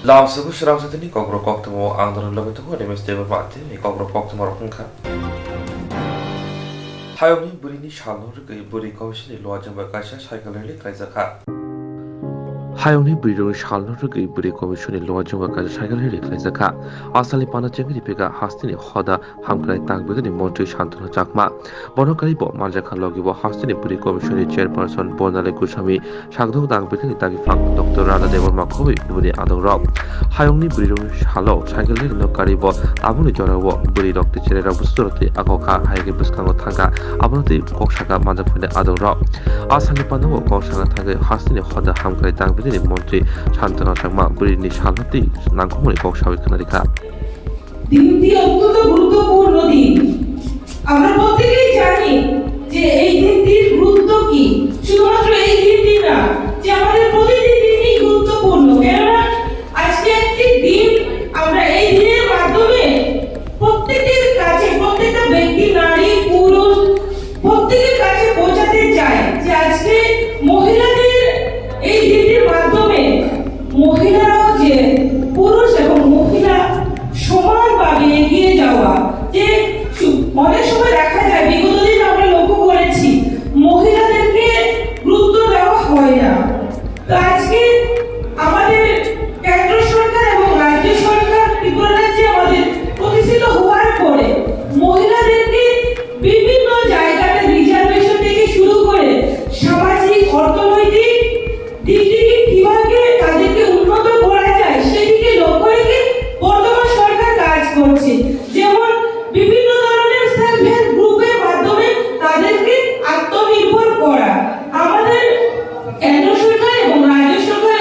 Langsung Swrangchati Kokborok Koktwma आंदोलन लगेतको रेमेस्टेबल माते Kokborok Koktwma रखनखा हायोंनि बुरिनि सालनो गई बुरि कमिशननि लवाजों बाकाशा साइकेल रैली खालायजाखा हायोंनि बुरिनि सालनो गई बुरि कमिशननि लवाजों बाकाशा साइकेल रैली खालायजाखा आसालनि पानाचेंगि रिपेगा हास्तिनि हदा हामक्राय तांबेगनि मन्त्रि शान्तनु चाकमा बनकारि ब मानजाखा लगिबो हास्तिनि बुरि कमिशननि चेयरपारसन बनाले गुसामी सागदुं तांबेगनि तागिफां डक्टर राधा देवर्मा खबि बुरि आदंरक हायोंनि बुरिनि सालो साइकेल रैली नकारिबो आबुनि जरावो बुरि रक्ति चेरेरा बुस्तुरति आगखा हायगे बुसखांगो थांगा आबुनति कक्सागा मानजाफुने आदंरक आसामनि पानाव कक्सागा थांगे हास्तिनि हदा हामक्राय तांबेगनि मन्त्रि शान्तनु चाकमा बुरिनि सालनति नांगखमनि कक्सावै खोनारिखा দিনটি অত্যন্ত গুরুত্বপূর্ণ দিন। আমরা প্রত্যেকেই জানি যে এই দিনটির গুরুত্ব কি। শুধুমাত্র এই দিনটি না, যে আমাদের প্রতিটি দিনই গুরুত্বপূর্ণ। কেননা আজকে একটি দিন আমরা এই দিনের মাধ্যমে প্রত্যেকের কাছে, প্রত্যেকটা ব্যক্তি, নারী, পুরুষ প্রত্যেকের কাছে পৌঁছাতে চাই যে আজকে মহিলাদের এই দিনটির মাধ্যমে মহিলারাও যে পুরুষ এবং মহিলা সমানভাবে এগিয়ে যাওয়া। যে অনেক সময় দেখা যায়, বিগত দিন আমরা লক্ষ্য করেছি মহিলাদেরকে গুরুত্ব দেওয়া হয় না। তো আজকে আমাদের কেন্দ্র সরকার এবং রাজ্য সরকার ত্রিপুরা রাজ্যে আমাদের প্রতিষ্ঠিত হওয়ার পরে মহিলাদেরকে বিভিন্ন জায়গাতে রিজার্ভেশন থেকে শুরু করে সামাজিক অর্থনৈতিক দিক থেকে কিভাবে তাদেরকে উন্নত করা যায় সেদিকে লক্ষ্য রেখে বর্তমান সরকার কাজ করছে। যেমন বিভিন্ন ধরনের সেলফ হেল্প গ্রুপের মাধ্যমে তাদেরকে আত্মনির্ভর করা। আমাদের কেন্দ্র সরকার এবং রাজ্য সরকার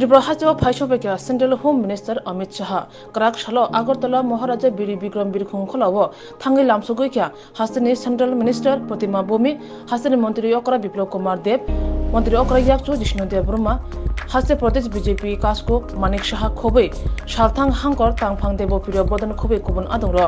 त्रिपुरा हाजो फाइसोबेकिया central home minister Amit Shah क्राक शालो आगरतला महाराजा बिरी बिक्रम बिरखुं खलावो थांगै लामसुगैख्या हास्टेनि सेंट्रल मिनिस्टर प्रतिमा भूमि हास्टेनि मंत्री अकरा बिप्लव कुमार देव मंत्री अकरा याकचु जिष्णु देव ब्रह्मा हास्ते प्रदेश बीजेपी कास्को मानिक शाह खोबै सालथां हांकर तांफां देव पिरिय बदन खोबै कुबुन आदंर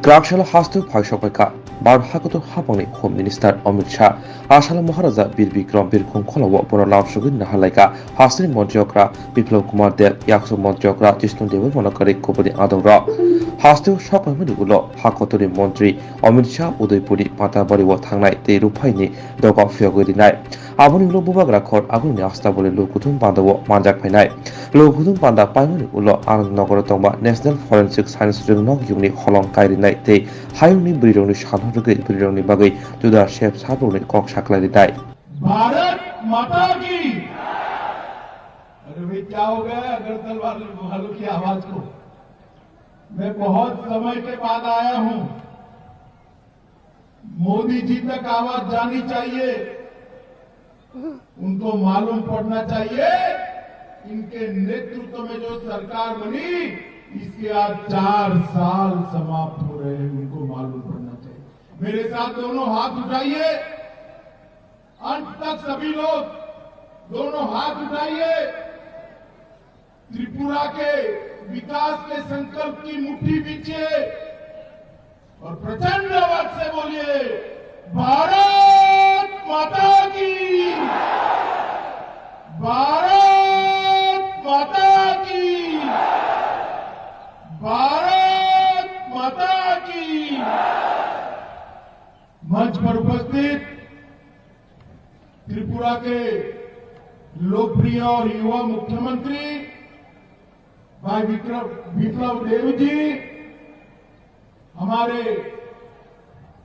क्राकशाला हास्तु फाइसोबेका बारहागत हाबंनि होम मिनिस्टर अमित शाह आसाला महाराजा बीर बिक्रम बिरखुं खलावो पुनर्लाम सुगिन नाहालायका हास्टेनि मंत्री अकरा बिप्लव कुमार देव याकसु मंत्री अकरा जिष्णु देव मनकरी कोबनि आदंर हास्टेव सकमनि उलो हाकतनि मंत्री अमित शाह उदयपुरी पाताबारि व थांनाय ते रुफाइनि दगा फियगरिनाय आबनि उलो बुबाग्रा खर आगुनि आस्था बोले लोकुथुम बादाव मानजाक फायनाय लोकुथुम बादा पाइमनि उलो Anand Nagar तंबा national forensic science रिंगनक युगनि हलं कायरिनाय ते हायुंनि ब्रिरंनि सानहरगै ब्रिरंनि बागै जुदा शेफ साबरनि कक साखलायनाय भारत माता की। अरे भाई क्या हो गया अगरतल वालों की आवाज को? मैं बहुत समय के बाद आया हूं। मोदी जी तक आवाज जानी चाहिए, उनको मालूम पड़ना चाहिए इनके नेतृत्व में जो सरकार बनी इसके आज 4 साल समाप्त हो रहे हैं, उनको मालूम पड़ना चाहिए। मेरे साथ दोनों हाथ उठाइए, अंत तक सभी लोग दोनों हाथ उठाइए। त्रिपुरा के विकास के संकल्प की मुट्ठी बीचिए और प्रचंड आवाज से बोलिए भारत माता की, भारत माता की, भारत माता की। मंच पर उपस्थित त्रिपुरा के लोकप्रिय और युवा मुख्यमंत्री भाई बिप्लव देव जी, हमारे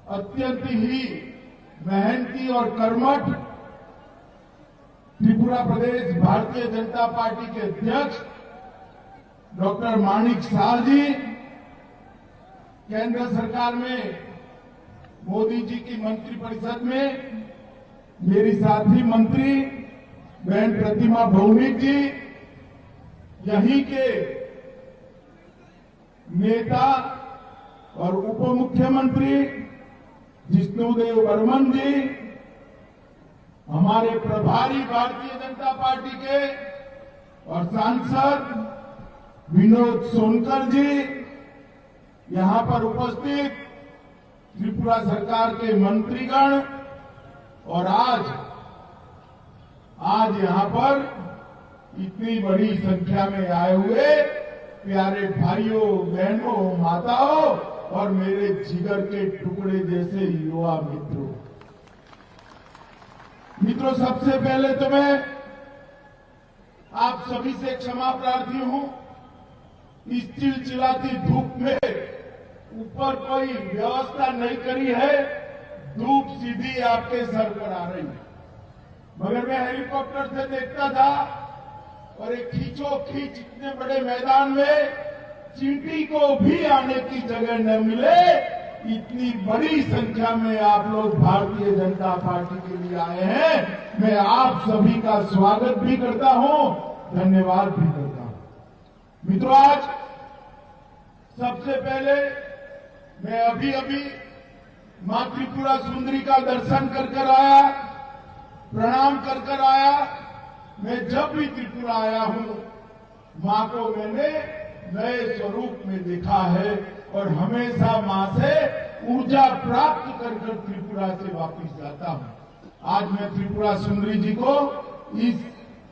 अत्यंत ही मेहनती और कर्मठ त्रिपुरा प्रदेश भारतीय जनता पार्टी के अध्यक्ष डॉक्टर माणिक साह जी, केंद्र सरकार में मोदी जी की मंत्रिपरिषद में मेरी साथी मंत्री बहन प्रतिमा भौमिक जी, यहीं के नेता और उप मुख्यमंत्री जिष्णुदेव बर्मन जी, हमारे प्रभारी भारतीय जनता पार्टी के और सांसद विनोद सोनकर जी, यहां पर उपस्थित त्रिपुरा सरकार के मंत्रीगण और आज यहां पर इतनी बड़ी संख्या में आए हुए प्यारे भाइयों बहनों माताओं और मेरे जिगर के टुकड़े जैसे युवा मित्रों, सबसे पहले तो मैं आप सभी से क्षमा प्रार्थी हूं। इस चिलचिलाती धूप में ऊपर कोई व्यवस्था नहीं करी है, धूप सीधी आपके सर पर आ रही है। मगर मैं हेलीकॉप्टर से देखता था और एक खींचो खींच इतने बड़े मैदान में चींटी को भी आने की जगह न मिले, इतनी बड़ी संख्या में आप लोग भारतीय जनता पार्टी के लिए आए हैं। मैं आप सभी का स्वागत भी करता हूं, धन्यवाद भी करता हूं। मित्रों, आज सबसे पहले मैं अभी मां त्रिपुरा सुंदरी का दर्शन कर आया, प्रणाम कर आया। मैं जब भी त्रिपुरा आया हूं, मां को मैंने नए स्वरूप में देखा है और हमेशा मां से ऊर्जा प्राप्त कर त्रिपुरा से वापिस आता हूं। आज मैं त्रिपुरा सुंदरी जी को, इस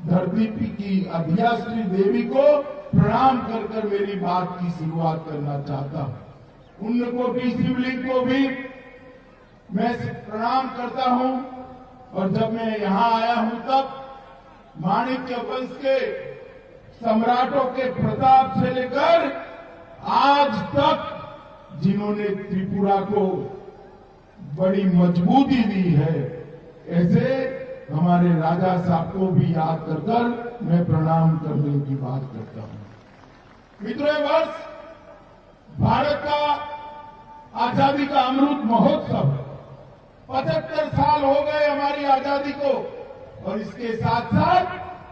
धरती की अधिष्ठात्री देवी को प्रणाम कर मेरी बात की शुरुआत करना चाहता हूं। उनको भी, शिवलिंग को भी मैं प्रणाम करता हूं। और जब मैं यहां आया हूं तब माणिक्य वंश के सम्राटों के प्रताप से लेकर आज तक जिन्होंने त्रिपुरा को बड़ी मजबूती दी है, ऐसे हमारे राजा साहब को भी याद कर मैं प्रणाम करने की बात करता हूं। मित्रों, वर्ष भारत का आजादी का अमृत महोत्सव, 75 साल हो गए हमारी आजादी को, और इसके साथ साथ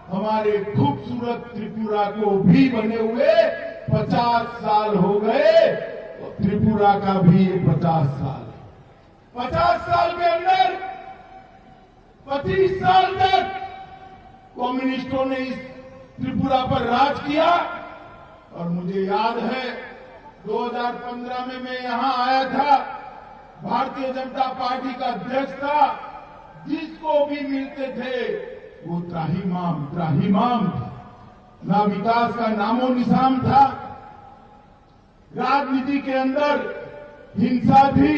हमारे खूबसूरत त्रिपुरा को भी बने हुए 50 साल हो गए। तो त्रिपुरा का भी 50 साल, 50 साल के अंदर 25 साल तक कम्युनिस्टों ने इस त्रिपुरा पर राज किया। और मुझे याद है 2015 में मैं यहां आया था, भारतीय जनता पार्टी का अध्यक्ष था, जिसको भी मिलते थे वो त्राहिमाम था, ना विकास का नामो निशान था। राजनीति के अंदर हिंसा थी,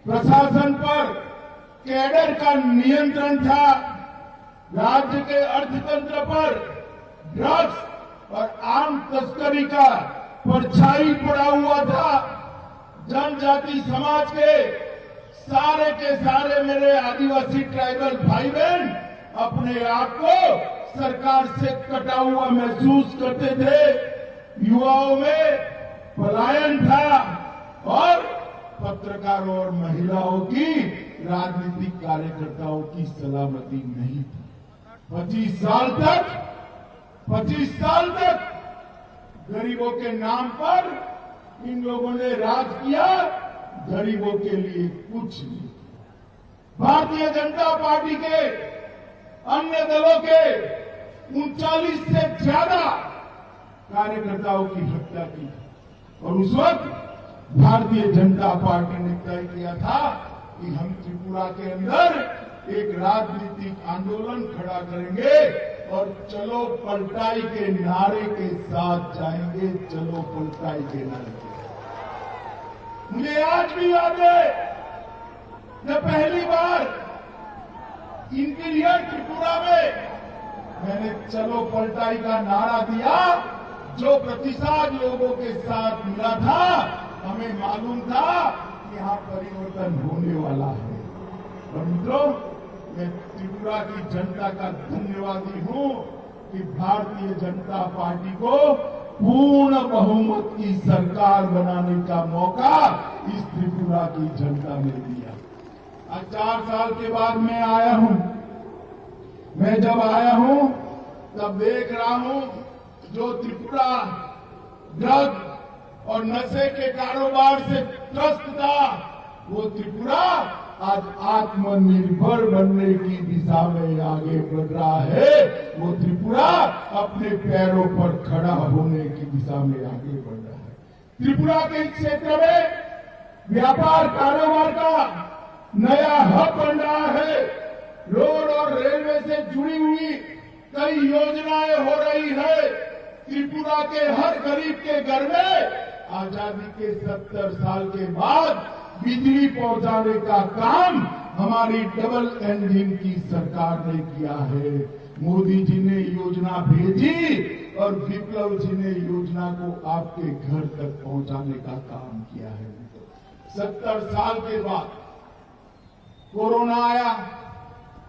प्रशासन पर कैडर का नियंत्रण था, राज्य के अर्थतंत्र पर ड्रग्स और आम तस्करी का परछाई पड़ा हुआ था। जनजाति समाज के सारे मेरे आदिवासी ट्राइबल भाई बहन अपने आप को सरकार से कटा हुआ महसूस करते थे। युवाओं में पलायन था और पत्रकारों और महिलाओं की, राजनीतिक कार्यकर्ताओं की सलामती नहीं थी। 25 साल तक गरीबों के नाम पर इन लोगों ने राज किया, गरीबों के लिए कुछ नहीं। भारतीय जनता पार्टी के अन्य दलों के 39 से ज्यादा कार्यकर्ताओं की हत्या की, और उस वक्त भारतीय जनता पार्टी ने तय किया था कि हम त्रिपुरा के अंदर एक राजनीतिक आंदोलन खड़ा करेंगे और चलो पलटाई के नारे के साथ जाएंगे। चलो पलटाई के नारे के साथ। मुझे आज भी याद है जब पहली बार इंटीरियर त्रिपुरा में मैंने चलो पलटाई का नारा दिया, जो प्रतिसाद लोगों के साथ मिला था, हमें मालूम था कि यहाँ परिवर्तन होने वाला है। और मित्रों, मैं त्रिपुरा की जनता का धन्यवादी हूं कि भारतीय जनता पार्टी को पूर्ण बहुमत की सरकार बनाने का मौका इस त्रिपुरा की जनता ने दिया। आज 4 साल के बाद मैं आया हूं। मैं जब आया हूं तब देख रहा हूं जो त्रिपुरा ड्रग और नशे के कारोबार से त्रस्त था, वो त्रिपुरा आज आत्मनिर्भर बनने की दिशा में आगे बढ़ रहा है। वो त्रिपुरा अपने पैरों पर खड़ा होने की दिशा में आगे बढ़ रहा है। त्रिपुरा के क्षेत्र में व्यापार कारोबार का नया हब बन रहा है। रोड और रेलवे से जुड़ी हुई कई योजनाएं हो रही है। त्रिपुरा के हर गरीब के घर में आजादी के 70 साल के बाद बिजली पहुंचाने का काम हमारी डबल इंजन की सरकार ने किया है। मोदी जी ने योजना भेजी और विप्लव जी ने योजना को आपके घर तक पहुंचाने का काम किया है। 70 साल के बाद कोरोना आया,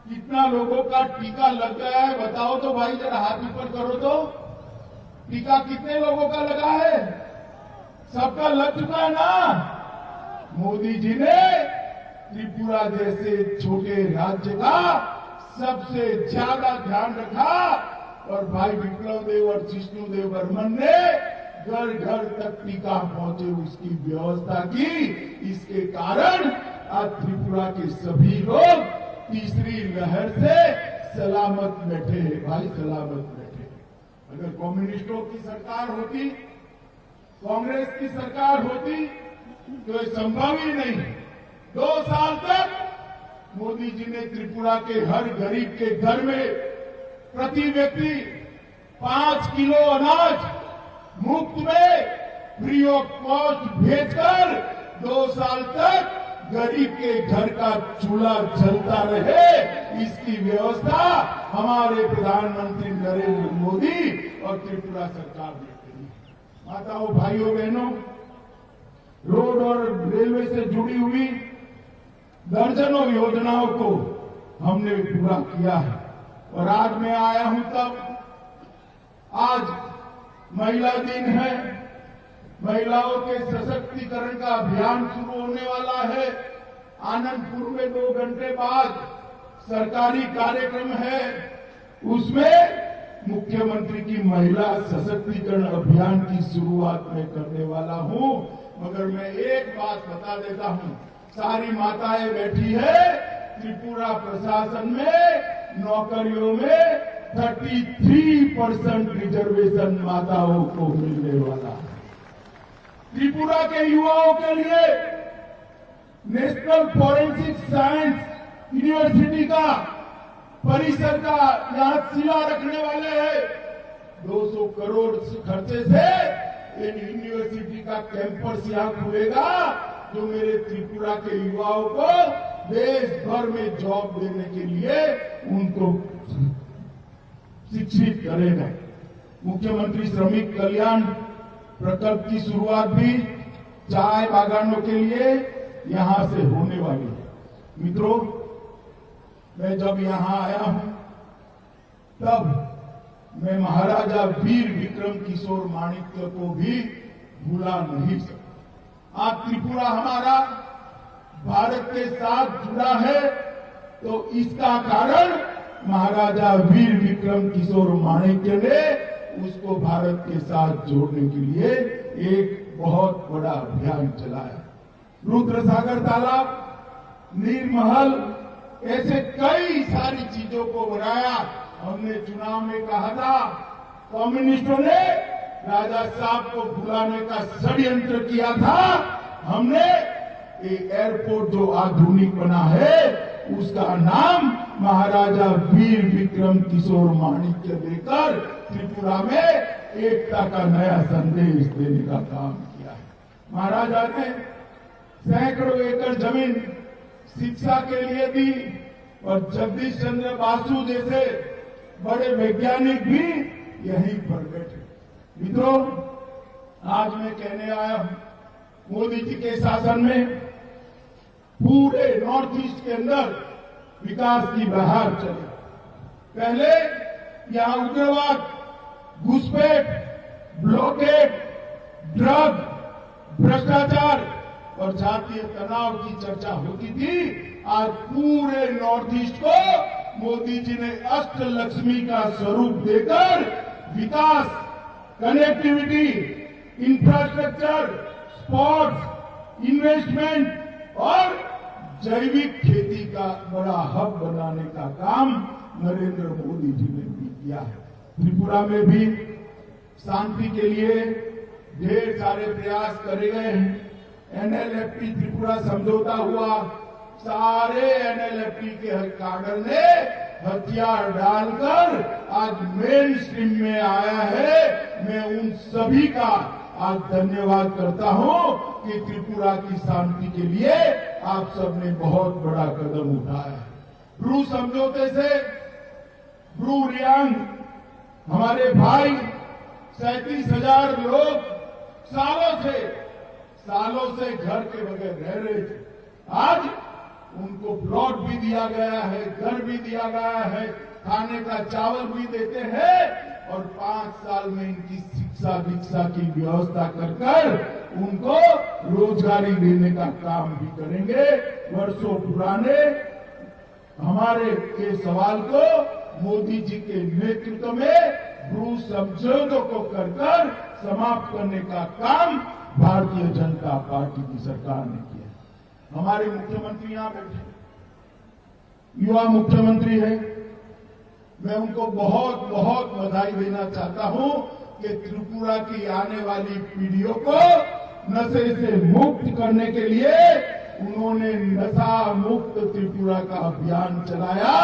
कितना लोगों का टीका लग गया है बताओ तो भाई, जरा हाथ ऊपर करो तो। टीका कितने लोगों का लगा है? सबका लग चुका है ना। मोदी जी ने त्रिपुरा जैसे छोटे राज्य का सबसे ज्यादा ध्यान रखा और भाई विप्लव देव और जिष्णु देव बर्मन ने घर घर तक टीका पहुंचे उसकी व्यवस्था की। इसके कारण आज त्रिपुरा के सभी लोग तीसरी लहर से सलामत बैठे हैं भाई, सलामत बैठे। अगर कम्युनिस्टों की सरकार होती, कांग्रेस की सरकार होती तो ये संभव ही नहीं। 2 साल तक मोदी जी ने त्रिपुरा के हर गरीब के घर में प्रति व्यक्ति 5 किलो अनाज मुफ्त में फ्री ऑफ कॉस्ट भेजकर 2 साल तक गरीब के घर का चूल्हा जलता रहे, इसकी व्यवस्था हमारे प्रधानमंत्री नरेंद्र मोदी और त्रिपुरा सरकार ने करी। माताओं, भाइयों, बहनों, रोड और रेलवे से जुड़ी हुई दर्जनों योजनाओं को हमने पूरा किया है। और आज मैं आया हूं तब, आज महिला दिन है, महिलाओं के सशक्तिकरण का अभियान शुरू होने वाला है। आनंदपुर में 2 घंटे बाद सरकारी कार्यक्रम है, उसमें मुख्यमंत्री की महिला सशक्तिकरण अभियान की शुरुआत में करने वाला हूं। मगर मैं एक बात बता देता हूं, सारी माताएं बैठी है, त्रिपुरा प्रशासन में नौकरियों में 33% रिजर्वेशन माताओं को मिलने वाला है। त्रिपुरा के युवाओं के लिए नेशनल फॉरेंसिक साइंस यूनिवर्सिटी का परिसर का यहां शिला रखने वाले हैं। 200 करोड़ खर्चे से यूनिवर्सिटी का कैंपस यहां खुलेगा, जो मेरे त्रिपुरा के युवाओं को देश भर में जॉब देने के लिए उनको शिक्षित करेगा। मुख्यमंत्री श्रमिक कल्याण प्रकल्प की शुरुआत भी चाय बागानों के लिए यहां से होने वाली है। मित्रों, मैं जब यहां आया हूं तब मैं महाराजा वीर विक्रम किशोर माणिक्य को भी भूला नहीं सकता। आज त्रिपुरा हमारा भारत के साथ जुड़ा है तो इसका कारण महाराजा वीर विक्रम किशोर माणिक्य ने उसको भारत के साथ जोड़ने के लिए एक बहुत बड़ा अभियान चलाया। रुद्रसागर तालाब, नीरमहल, ऐसे कई सारी चीजों को बनाया। हमने चुनाव में कहा था, कम्युनिस्टों ने राजा साहब को भुलाने का षड्यंत्र किया था। हमने एक एयरपोर्ट जो आधुनिक बना है उसका नाम महाराजा वीर विक्रम किशोर माणिक्य देकर त्रिपुरा में एकता का नया संदेश देने का काम किया है। महाराजा ने सैकड़ों एकड़ जमीन शिक्षा के लिए दी और जगदीश चंद्र बासु जैसे बड़े वैज्ञानिक भी यहीं पर बैठे। मित्रों, आज मैं कहने आया हूं, मोदी जी के शासन में पूरे नॉर्थ ईस्ट के अंदर विकास की बहार चली। पहले यहां उग्रवाद, घुसपैठ, ब्लॉकेड, ड्रग, भ्रष्टाचार और जातीय तनाव की चर्चा होती थी। आज पूरे नॉर्थ ईस्ट को मोदी जी ने अष्टलक्ष्मी का स्वरूप देकर विकास, कनेक्टिविटी, इंफ्रास्ट्रक्चर, स्पोर्ट्स, इन्वेस्टमेंट और जैविक खेती का बड़ा हब बनाने का काम नरेंद्र मोदी जी ने भी किया है। त्रिपुरा में भी शांति के लिए ढेर सारे प्रयास करे गए हैं। एनएलएफटी त्रिपुरा समझौता हुआ, सारे एनएलएफटी के काडर ने हथियार डालकर आज मेन स्ट्रीम में आया है। मैं उन सभी का आज धन्यवाद करता हूं कि त्रिपुरा की शांति के लिए आप सबने बहुत बड़ा कदम उठाया है। ब्रू समझौते से ब्रू रियांग हमारे भाई 37,000 लोग सालों से घर के बगैर रह रहे थे। आज उनको प्लॉट भी दिया गया है, घर भी दिया गया है, खाने का चावल भी देते हैं और 5 साल में इनकी शिक्षा दीक्षा की व्यवस्था कर उनको रोजगारी देने का काम भी करेंगे। वर्षों पुराने हमारे के सवाल को मोदी जी के नेतृत्व में ब्रू समझौतों को कर कर समाप्त करने का काम भारतीय जनता पार्टी की सरकार ने किया। हमारे मुख्यमंत्री यहां बैठे, युवा मुख्यमंत्री है, मैं उनको बहुत बहुत बधाई देना चाहता हूं कि त्रिपुरा की आने वाली पीढ़ियों को नशे से मुक्त करने के लिए उन्होंने नशा मुक्त त्रिपुरा का अभियान चलाया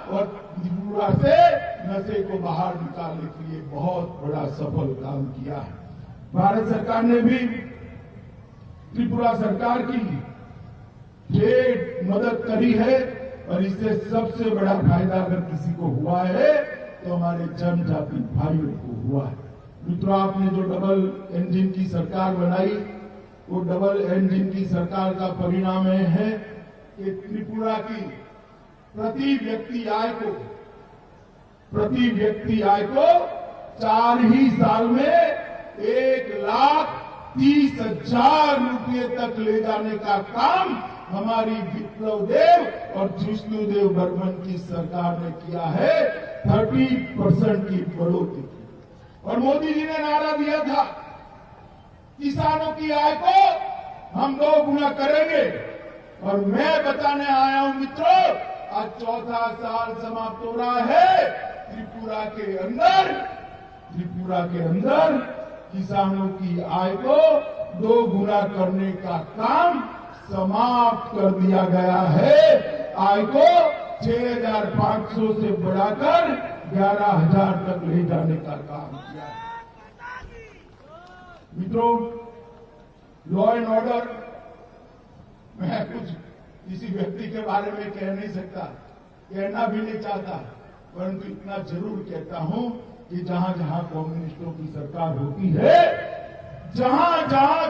और त्रिपुरा से नशे को बाहर निकालने के लिए बहुत बड़ा सफल काम किया है। भारत सरकार ने भी त्रिपुरा सरकार की ढेर मदद करी है और इससे सबसे बड़ा फायदा अगर किसी को हुआ है तो हमारे जनजाति भाइयों को हुआ है। मित्रों, आपने जो डबल इंजन की सरकार बनाई, वो डबल इंजन की सरकार का परिणाम है कि त्रिपुरा की प्रति व्यक्ति आय को 4 ही साल में 1,30,000 रुपये तक ले जाने का काम हमारी विप्लव देव और जिष्णुदेव बर्मन की सरकार ने किया है। 30% की बढ़ोतरी। और मोदी जी ने नारा दिया था, किसानों की आय को हम 2 गुना करेंगे। और मैं बताने आया हूं मित्रों, आज 4था साल समाप्त हो रहा है। त्रिपुरा के अंदर किसानों की आय को 2 गुना करने का काम समाप्त कर दिया गया है। आय को 6,500 से बढ़ाकर 11,000 तक ले जाने का काम किया। मित्रों, लॉ एंड ऑर्डर, मैं कुछ किसी व्यक्ति के बारे में कह नहीं सकता, कहना भी नहीं चाहता, परंतु इतना जरूर कहता हूं कि जहां जहां कम्युनिस्टों की सरकार होती है,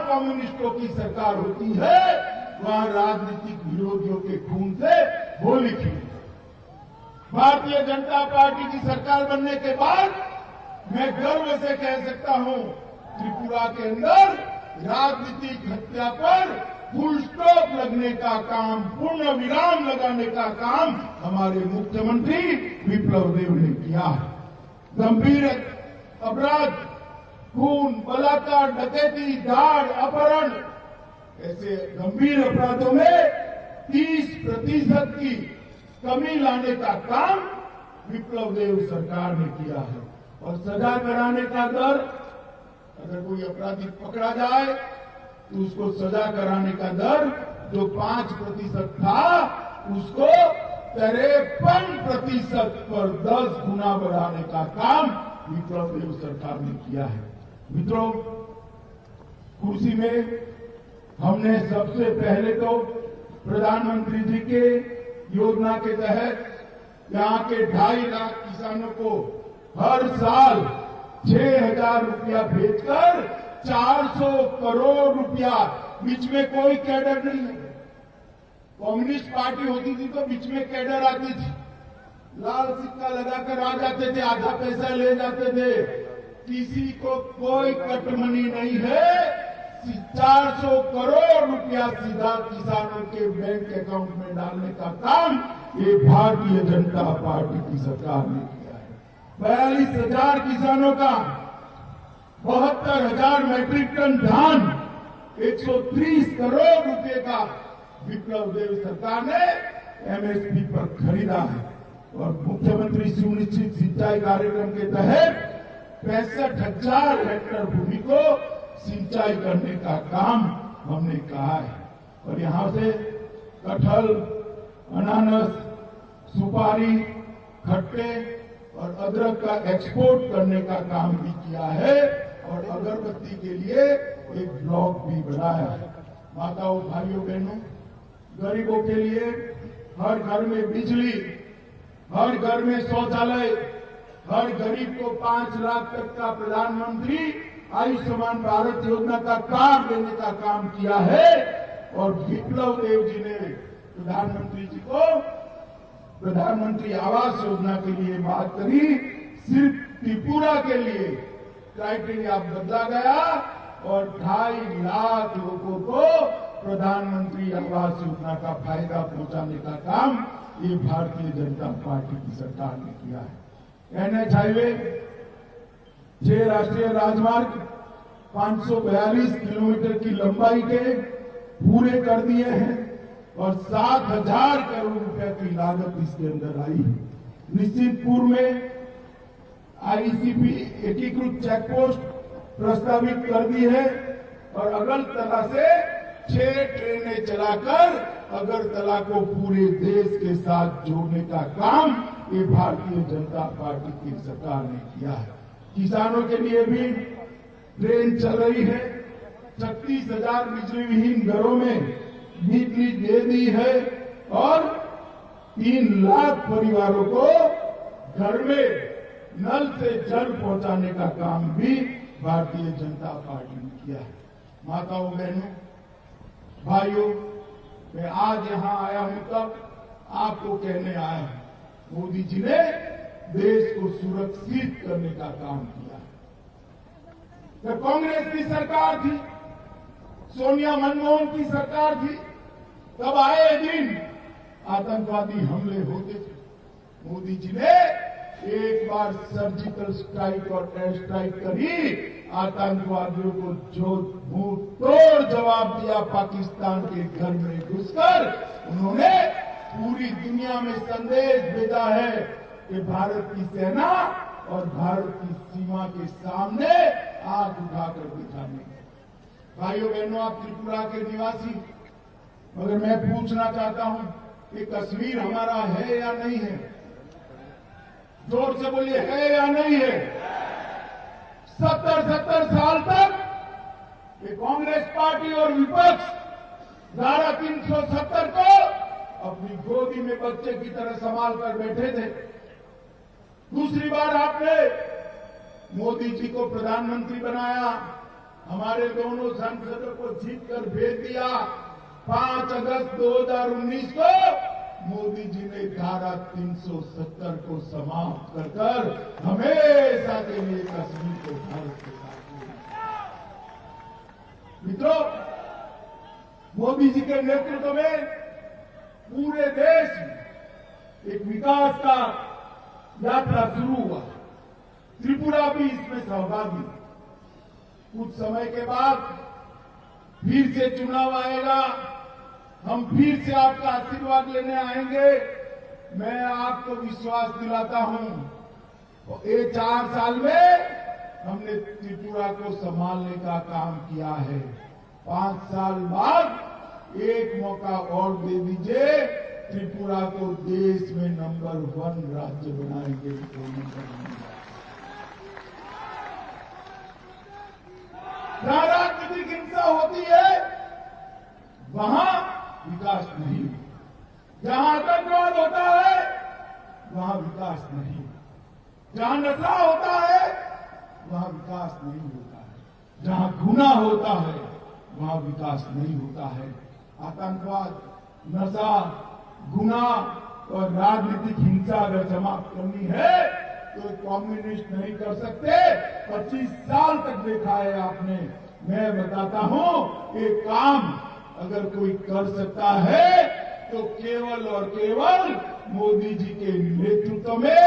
कम्युनिस्टों की सरकार होती है, वहां राजनीतिक विरोधियों के खून से होली खिली। भारतीय जनता पार्टी की सरकार बनने के बाद मैं गर्व से कह सकता हूं, त्रिपुरा के अंदर राजनीतिक हत्या पर फुल स्टॉप लगने का काम, पूर्ण विराम लगाने का काम हमारे मुख्यमंत्री विप्लव देव ने किया है। गंभीर अपराध, खून, बलात्कार, डकैती, दाड़, अपहरण, ऐसे गंभीर अपराधों में 30% की कमी लाने का काम विप्लव देव सरकार ने किया है। और सजा कराने का दर, अगर कोई अपराधी पकड़ा जाए तो उसको सजा कराने का दर जो 5% था, उसको 53% पर 10 गुना बढ़ाने का काम विप्लव देव सरकार ने किया है। मित्रों, कुर्सी में हमने सबसे पहले तो प्रधानमंत्री जी के योजना के तहत यहाँ के 2.5 लाख किसानों को हर साल 6,000 रुपया भेजकर 400 करोड़ रुपया, बीच में कोई कैडर नहीं है। कम्युनिस्ट पार्टी होती थी तो बीच में कैडर आती थी, लाल सिक्का लगाकर आ जाते थे, आधा पैसा ले जाते थे। किसी को कोई कटमनी नहीं है। 400 करोड़ रुपया सीधा किसानों के बैंक अकाउंट में डालने का काम ये भारतीय जनता पार्टी की सरकार ने किया है। 42,000 किसानों का 72,000 मैट्रिक टन धान, 130 करोड़ रुपए का विप्लव देव सरकार ने एमएसपी पर खरीदा है। और मुख्यमंत्री सुनिश्चित सिंचाई कार्यक्रम के तहत 65,000 हेक्टेयर भूमि को सिंचाई करने का काम हमने कहा है। और यहां से कटहल, अनानस, सुपारी, खट्टे और अदरक का एक्सपोर्ट करने का काम भी किया है। और अगरबत्ती के लिए एक ब्लॉक भी बनाया है। माताओं, भाइयों, बहनों, गरीबों के लिए हर घर में बिजली, हर घर में शौचालय, हर गरीब को 5 लाख तक का प्रधानमंत्री आयुष्मान भारत योजना का कार्ड देने का काम किया है। और विप्लव देव जी ने प्रधानमंत्री जी को प्रधानमंत्री आवास योजना के लिए बात करी। सिर्फ त्रिपुरा के लिए क्राइटेरिया बदला गया और 2.5 लाख लोगों को प्रधानमंत्री आवास योजना का फायदा पहुंचाने का काम ये भारतीय जनता पार्टी की सरकार ने किया है। NH हाईवे 6 राष्ट्रीय राजमार्ग 542 किलोमीटर की लंबाई के पूरे कर दिए हैं और 7,000 करोड़ रुपए की लागत इसके अंदर आई है। निश्चितपुर में आईसीपी एकीकृत चेकपोस्ट प्रस्तावित कर दी है और अगरतला से 6 ट्रेनें चलाकर अगरतला को पूरे देश के साथ जोड़ने का काम ये भारतीय जनता पार्टी की सरकार ने किया है। किसानों के लिए भी ट्रेन चल रही है। 36,000 बिजली विहीन घरों में बिजली दे दी है और 3 लाख परिवारों को घर में नल से जल पहुंचाने का काम भी भारतीय जनता पार्टी ने किया है। माताओं बहनों भाइयों, मैं आज यहां आया हूं तब आपको कहने आया हूं, मोदी जी ने देश को सुरक्षित करने का काम किया। जब कांग्रेस की सरकार थी, सोनिया मनमोहन की सरकार थी, तब आए दिन आतंकवादी हमले होते थे। मोदी जी ने एक बार सर्जिकल स्ट्राइक और एयर स्ट्राइक करी, आतंकवादियों को जो मुंह तोड़ जवाब दिया। पाकिस्तान के घर में घुसकर उन्होंने पूरी दुनिया में संदेश भेजा है कि भारत की सेना और भारत की सीमा के सामने आग उठाकर दिखाने। भाइयों बहनों, आप त्रिपुरा के निवासी, मगर मैं पूछना चाहता हूं कि कश्मीर हमारा है या नहीं है? जोर से बोलिए, है या नहीं है? 70 साल तक ये कांग्रेस पार्टी और विपक्ष धारा 370 को अपनी गोदी में बच्चे की तरह संभाल कर बैठे थे। दूसरी बार आपने मोदी जी को प्रधानमंत्री बनाया, हमारे दोनों सांसदों को जीत कर भेज दिया। 5 अगस्त 2019 को मोदी जी ने धारा 370 को समाप्त कर कर हमेशा के लिए कश्मीर को भारत के साथ जोड़ा। मित्रों, मोदी जी के नेतृत्व में पूरे देश में एक विकास का यात्रा शुरू हुआ। त्रिपुरा भी इसमें सहभागी। कुछ समय के बाद फिर से चुनाव आएगा, हम फिर से आपका आशीर्वाद लेने आएंगे। मैं आपको विश्वास दिलाता हूं, ये 4 साल में हमने त्रिपुरा को संभालने का काम किया है। 5 साल बाद एक मौका और दे दीजिए, त्रिपुरा को देश में नंबर 1 राज्य बनाएंगे। जहां राजनीतिक हिंसा होती है वहां विकास नहीं, जहां आतंकवाद होता है वहां विकास नहीं, जहां नशा होता है वहां विकास नहीं होता है, जहां गुनाह होता है वहां विकास नहीं होता है। आतंकवाद, नशा, गुनाह और राजनीतिक हिंसा अगर समाप्त करनी है तो कम्युनिस्ट नहीं कर सकते। 25 साल तक देखा है आपने। मैं बताता हूं, एक काम अगर कोई कर सकता है तो केवल और केवल मोदी जी के नेतृत्व में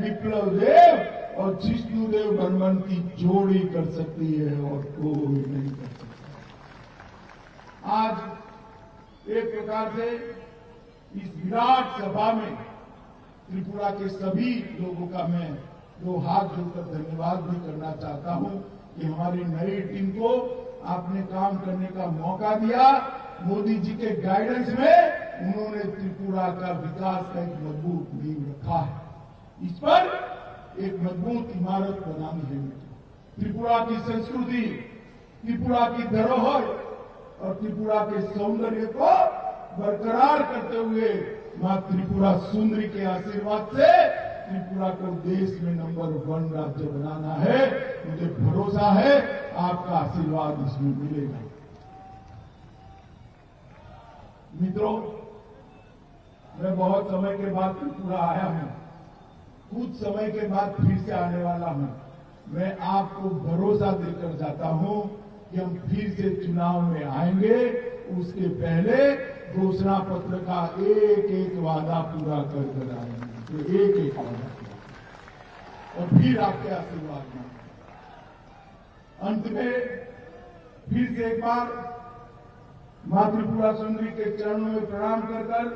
विप्लव देव और जिष्णुदेव बर्मन की जोड़ी कर सकती है और कोई नहीं कर सकता। आज एक प्रकार से इस विराट सभा में त्रिपुरा के सभी लोगों का मैं 2 हाथ जोड़कर धन्यवाद भी करना चाहता हूं कि हमारी नई टीम को आपने काम करने का मौका दिया। मोदी जी के गाइडेंस में उन्होंने त्रिपुरा का विकास का एक मजबूत नींव रखा है। इस पर एक मजबूत इमारत बनानी है। त्रिपुरा की संस्कृति, त्रिपुरा की धरोहर और त्रिपुरा के सौंदर्य को बरकरार करते हुए मां त्रिपुरा सुंदरी के आशीर्वाद से त्रिपुरा को देश में नंबर 1 राज्य बनाना है। मुझे भरोसा है आपका आशीर्वाद इसमें मिलेगा। मित्रों, मैं बहुत समय के बाद त्रिपुरा आया हूं, कुछ समय के बाद फिर से आने वाला हूं। मैं आपको भरोसा देकर जाता हूं कि हम फिर से चुनाव में आएंगे। उसके पहले घोषणा पत्र का एक वादा पूरा कर आएंगे, एक वादा और फिर आपके आशीर्वाद में अंत में फिर से एक बार माँ त्रिपुरा सुंदरी के चरणों में प्रणाम कर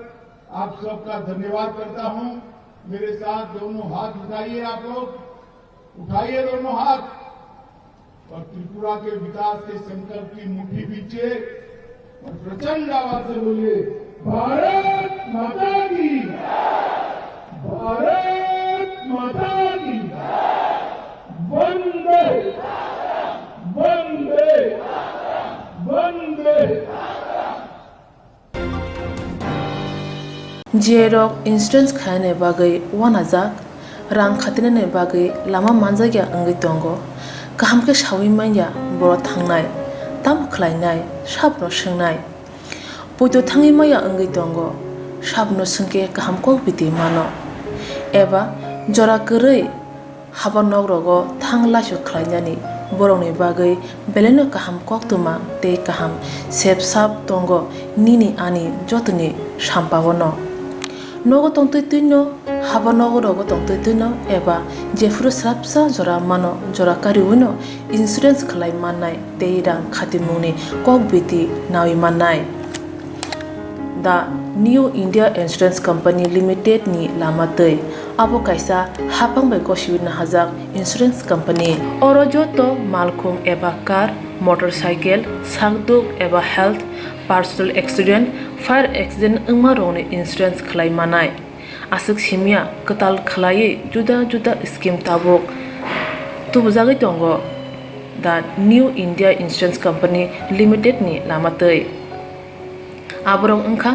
आप सबका धन्यवाद करता हूं। मेरे साथ दोनों हाथ उठाइए, आप लोग उठाइए दोनों हाथ और त्रिपुरा के विकास के संकल्प की मुट्ठी पीछे और प्रचंड आवाज से बोलिए, भारत माता की, भारत माता की, वंदे वंदे वंदे। जेरok insurance khane bagai wanajak rang khatinane bagai lama manjagya angai tongo kaham ke shawi manya boro thangnai tam khlainai sabno swngnai poito thangi maya angai tongo sabno sungke kaham ko biti mano eba jora korei habanog rogo thangla su khlainani boroni bagai beleno kaham koktwma te kaham sep sap tongo nini ani jotoni sampawono nogo tongtoi tuino haba nogo rogo tongtoi tuino eba jefuru srapsa jora mano jora kariuno insurance khlai mannai tei rang khatimuni kokbiti nawi mannai the New India Insurance Company Limited ni lamatei abo kaisa hapang bai koshiwina hajak insurance company oro joto malkhung eba car motorcycle sakduk eba health personal accident fire accident ungma rone insurance khlai manai asuk simia katal khlai juda juda scheme tabok tubujagai tongo the New India Insurance Company Limited ni lamatei aborong ungkha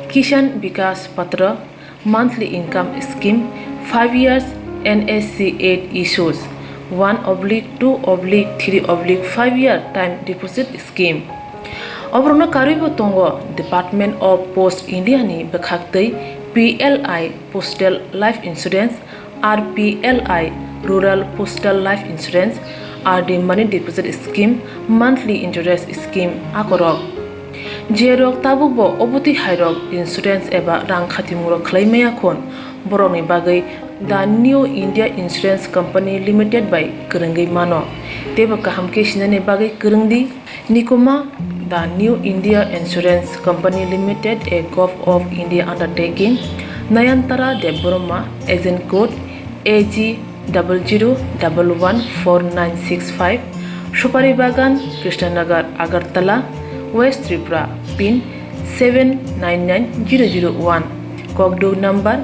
Kisan Vikas Patra monthly income scheme 5 years NSC 8 issues 1/2/3/5 year time deposit scheme obrona karibo tongo Department of Post India ni bekhaktei PLI Postal Life Insurance RPLI Rural Postal Life Insurance RD Money Deposit Scheme monthly interest scheme akorok jerok tabubo obuti hairok insurance eba rang khatimuro khlaimaya khon boroni bagai the New India Insurance Company Limited by Kurungai mano teba kaham ke sinane bagai kurungdi nikoma the New India Insurance Company Limited a Gov of India undertaking Nayantara Deborma agent code AG 00114965 Supari Bagan Krishnanagar Agartala West Tripura pin 799001 Kokdo number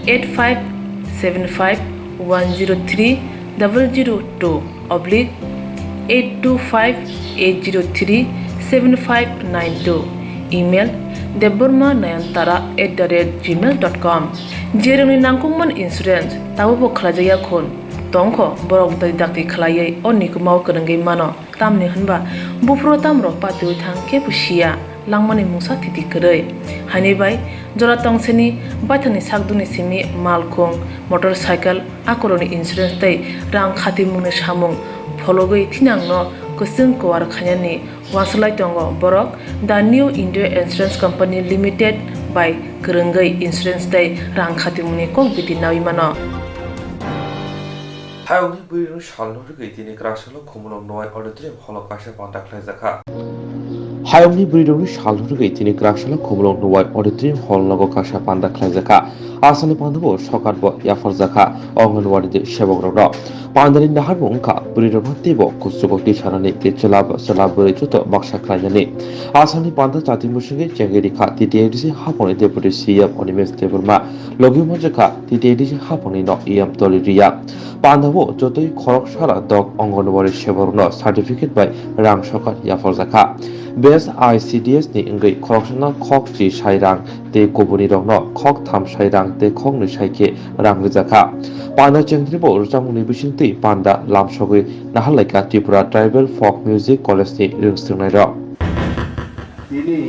85751002/8258037592 email debormanayantara@gmail.com jeroni nangkungman insurance tabubo khlajaya khon tongkho borok dai dakti khlaiye onikumau kurungai mano tamni hanba bufro tamro patu thang ke pusia langmani musa titi korei hani bai jora tongseni baithani sakduni simi malkhung motorcycle akoroni insurance tei rang khatimuni samung phologoi thinangno kusung kwar khanyani waslai tongo borok the New India Insurance Company Limited by Kurungai insurance tei rang khatimuni kokbiti nawi mano Hayongni buirung shalno rugei tini krasalo khumulong noi auditorium holo kasha panda khlaijaka Hayongni buirung shalno rugei tini krasalo khumulong noi auditorium hol logo kasha panda khlaijaka asali pandabo sokarbo yaforjaka ongonwadi de sebagrok pandari naharbo ungka buirung tebo kusugokti sarani te chelab buri chuto baksa khlaijani asali panda jati musungi jengeri kha TTADC haponi deputy CM Onimes Deborma logimojaka TTADC haponi no IM Toliriya pandabo jotoi khorok sara dog ongonwadi sebagrok certificate by rang sokar yaforjaka best ICDS ni ngai khoroksana khok ji sairang te kobuni rokno khok tham sairang te khok ni saike rang rijaka panda chengtribo rujamuni bisingti panda lamsogui nahalaika Tripura Tribal Folk Music College ni ringsungnai ro ini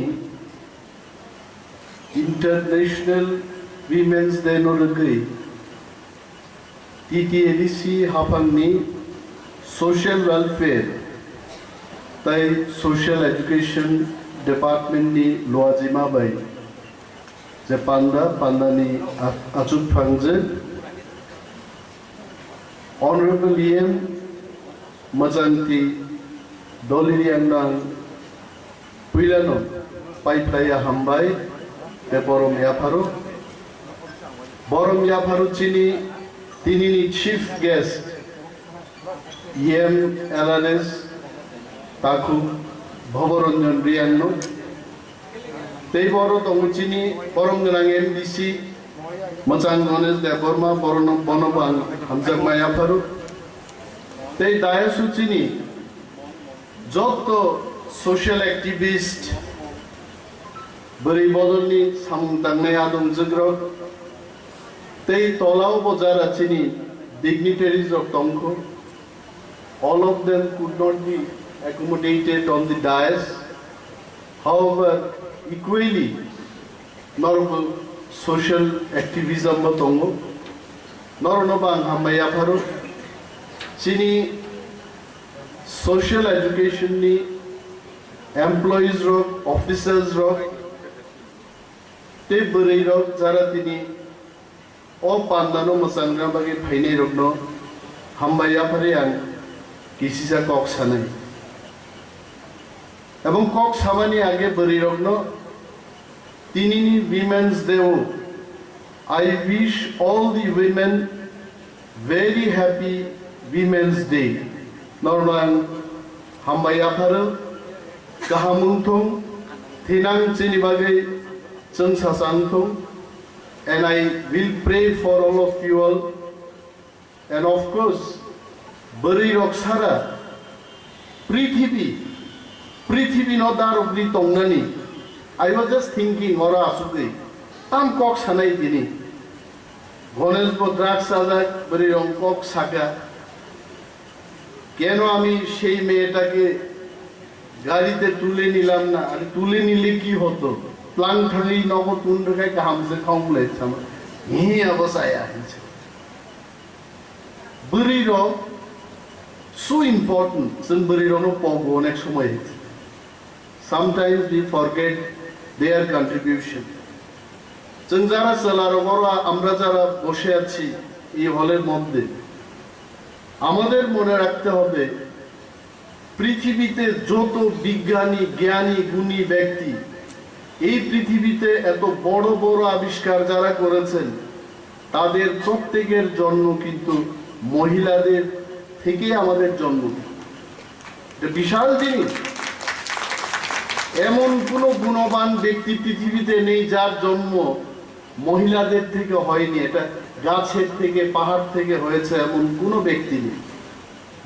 International Women's Day no rugai TTADC hapangni social welfare tai social education department ni loajima bai je panda ni achuk phangje honorable EM Mazanti Doliri Andang Pilano Paiplaya Hambai Borom Yaparu Borom Yaparu Chini Tinini chief guest Yem Alanes Taku Bhoboranjan Rianno Tei Boro Tomuchini Borom Ganang MDC Machan Gones Deborma Borono Bonobang Hamzak Mayaparu Tei Dayasuchini Joto social activist Beri Bodoni Samutang Adum Zagro Tei Tolau Bozara Chini dignitaries of Tongko, all of them could not be accommodated on the dais. However, equally, normal social activism of Tongo, Noronobang Hamayaparo, Chini social education ni employees rock, officers rock, Te Buri rock, Zaratini. O Pandano Masangra bagi Paine Rogno, Hambaya Pariang, Kisisa Cox Hanai. Among Cox Hamani Age Buri Rogno, Tinini Women's Day. I wish all the women very happy Women's Day. Norman Hambaya Paru, Kahamuntung, Tinang Chinibage, Sensasantong. And I will pray for all of you all. And of course, Bari Roksara, Prithivi no darugri tongnani. I was just thinking, Hora Asugi, Tam Cox Hanai Dini. Gones Bodrak Sadak, Bari Rom Cox Saka. Keno Ami Shei Meetake Garite Tule Nilamna, and Tule Niliki Hoto. Plan thari nogo tundre ka hamse khaumle chama hi abasaya hinche buriro so important sun buriro no pogo next সময় sometimes we forget their contribution जों যারা সালারো বড় আমরা যারা বসে আছি এই হলের মধ্যে আমাদের মনে রাখতে হবে পৃথিবীতে যত বিজ্ঞানী জ্ঞানী গুণী ব্যক্তি এই পৃথিবীতে এত বড় বড় আবিষ্কার যারা করেছেন তাদের প্রত্যেকের জন্ম কিন্তু মহিলাদের থেকে আমাদের জন্ম এটা বিশাল জিনিস এমন কোন গুণবান ব্যক্তি পৃথিবীতে নেই যার জন্ম মহিলাদের থেকে হয়নি এটা গাছের থেকে পাহাড় থেকে হয়েছে এমন কোন ব্যক্তি নেই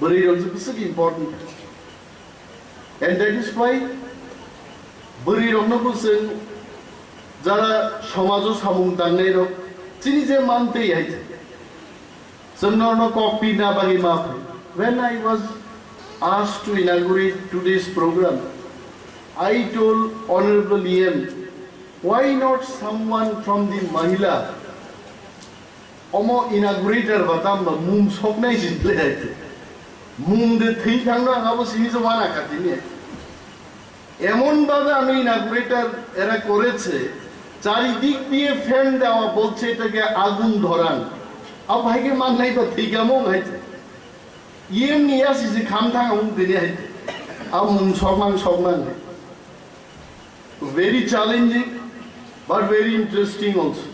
but it is important and that is why Buri Rognoku Singh, Jara Shamajo Samung Tanero, Chinize Mante Yait. Sannorno Kokpina Bagimape. When I was asked to inaugurate today's program, I told Honorable EM, why not someone from the Mahila? Omo inaugurator Batamba, Mum Soknai Jitleite. Mum the Thikanga Habos is a one academy. এমন ভাবে আমি ইনাগুরেটর এরা করেছে চারিদিক দিয়ে fan দেওয়া বলছে এটাকে আগুন ধরান আব ভাইকে মান নাই তো ঠিক এমন হয়েছে ইয়েম নিয়ে আসি যে খামঠাং এমন দিনে হয়েছে আব মুন সমান very challenging but very interesting also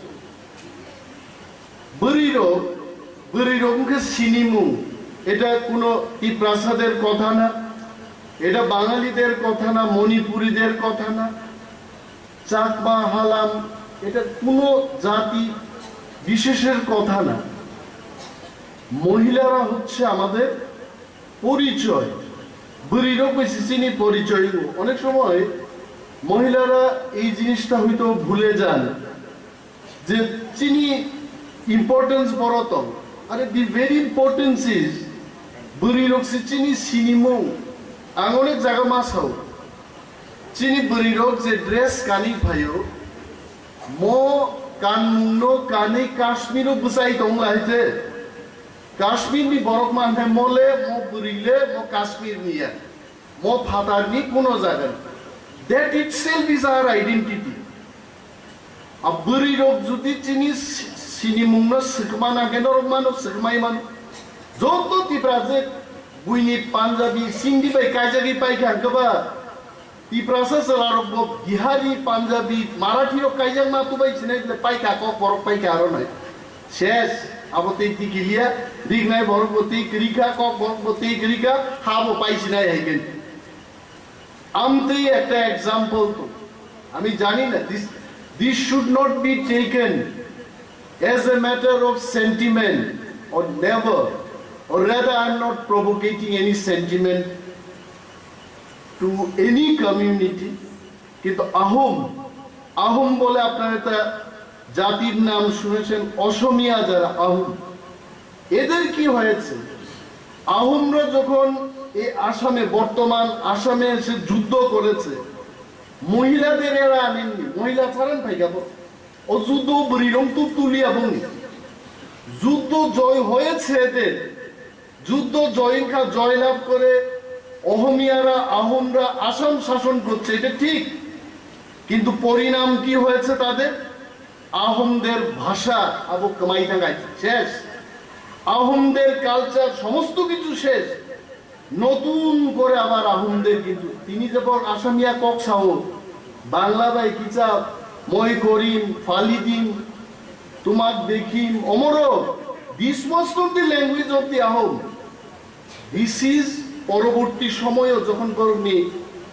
বুড়ি রোগকে সিনিমু এটা কোনো কি প্রাসাদের কথা না এটা বাঙালিদের কথা না মণিপুরীদের কথা না চাকমা হালাম এটা কোনো জাতি বিশেষের কথা না মহিলারা হচ্ছে আমাদের পরিচয় বুড়িরও বেশি চিনি পরিচয় অনেক সময় মহিলারা এই জিনিসটা হয়তো ভুলে যান যে চিনি ইম্পর্টেন্স বড় তো আরে দি ভেরি ইম্পর্টেন্স ইজ বুড়িরক সে চিনি সিনিমো अनेक जगह मासाव चीनी बुरीरोग जे ड्रेस कानी भायो मो कानमुनो कानी काश्मीरो बुसाई दंलाइते काश्मीर नि बरफ मानते मोले मो बुरीले मो काश्मीर निया मो फातारनि कोनो जागोन that itself is our identity अब बुरीरोग जुदि चीनी सिनिमुनो सकमाना केनो मानो सकमाई मान जो तो तिप्राजे buini Punjabi Sindhi bai kaijagi pai khan kaba ti process aro Bihari Punjabi Marathi ro kaijang ma tu bai chinai pai ka Kokborok pai ka aro nai শেষ abotei tikilia dignai boroboti krika Kokborokboti krika habo paisi nai haigen amtei ekta example to ami jani na this should not be taken as a matter of sentiment or never, or rather I am not provoking any sentiment to any community. কিন্তু আহোম বলে আপনারা এটা জাতির নাম শুনেছেন অসমিয়া যারা আহোম এদের কি হয়েছে আহোমরা যখন এই আসামে বর্তমান আসামে এসে যুদ্ধ করেছে মহিলাদের এরা আনেননি মহিলা ছাড়েন ভাই কেবল ও যুদ্ধ বরিরং তুলিয়া বনি যুদ্ধ জয় হয়েছে এদের যুদ্ধ জয়লাভ করে অহমিয়ারা আহোমরা আসাম শাসন করছে এটা ঠিক কিন্তু পরিণাম কি হয়েছে তাদের আহোমদের ভাষা আবু কামাই টাঙ্গাই শেষ আহোমদের কালচার সমস্ত কিছু শেষ নতুন করে আবার আহোমদের কিন্তু তিনি যখন আসামিয়া ককসাহ বাংলা বাই কিচাব মই করিম ফালিদিন তোমাক দেখিম অমর this most of the language of the Ahom this is পরবর্তী সময়ও যখন করনি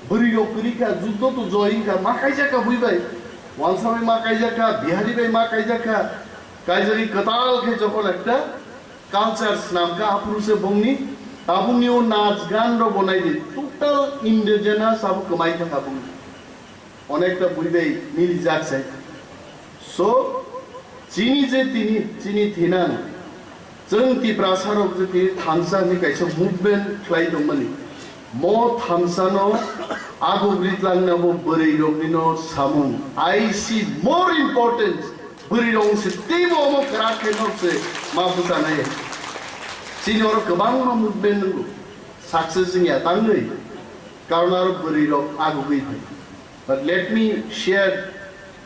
বরিরকা যুদ্ধ তো জয়িকা মা কাইজাকা হইবাই ওয়ানসাবাই মা কাইজাকা বিহারি বাই মা কাইজাকা কাইজারি কতাল খে যখন একটা কালচার নামকা আপুরুষে বংনি তাবুনিও নাচ গান র বনাই দি টোটাল ইন্ডিজেনাস আবু কমাই থাকা বংনি অনেকটা বুঝবেই মিলি যাচ্ছে সো চিনি থিনান जों तिप्रासाराव जुदि थामसानि कायसे मुभमेन्ट खालायदोंमोन म थामसानो आगुग्रिदलांनांगौ बोरैरंनिनो सामुं I see more importance बोरैरंसे तेबो Amo कराखेनोसे मा बुजानाय सिनियर गोबां मुभमेन्ट नांगौ साक्सेस जोंनिया तांगै कारण आरो बोरैरं आगुगैबाय but let me share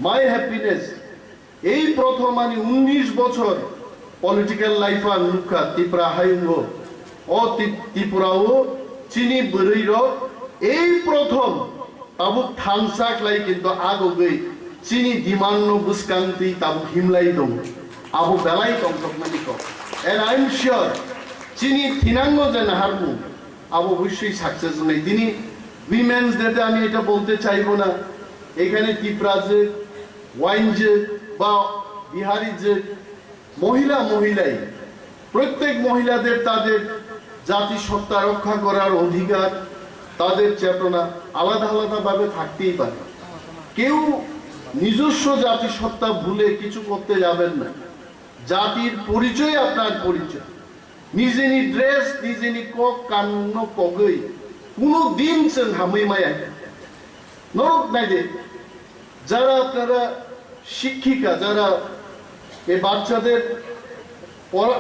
my happiness এই প্রথম আমি 19 বছর পলিটিক্যাল লাইফ আর মুখা ত্রিপুরা হাইঙ্গো ও ত্রিপুরাও চিনি বরৈর এই প্রথম তাবু থামসাক লাই কিন্তু আগগৈ চিনি দিমান্ন বুসকান্তি তাবু হিমলাই দং আবু বেলাই দং তকমানি ক এন্ড আই এম শিওর চিনি থিনাঙ্গ যেন হারমু আবু অবশ্যই সাকসেস নাই তিনি উইমেন্স ডেতে আমি এটা বলতে চাইবো না এখানে ত্রিপুরা যে ওয়াইন যে বা বিহারি যে মহিলাই প্রত্যেক মহিলাদের তাদের জাতিসত্তা রক্ষা করার অধিকার তাদের চেতনা আলাদা আলাদা ভাবে থাকতেই পারে কেউ নিজস্ব জাতিসত্তা ভুলে কিছু করতে যাবেন না জাতির পরিচয় আপনার পরিচয় নিজেনি ড্রেস নিজেনি কক কান্ন কগই কোনো দিন চেন হামই মায়া নরক নাই যে যারা আপনারা শিক্ষিকা যারা এই বাচ্চাদের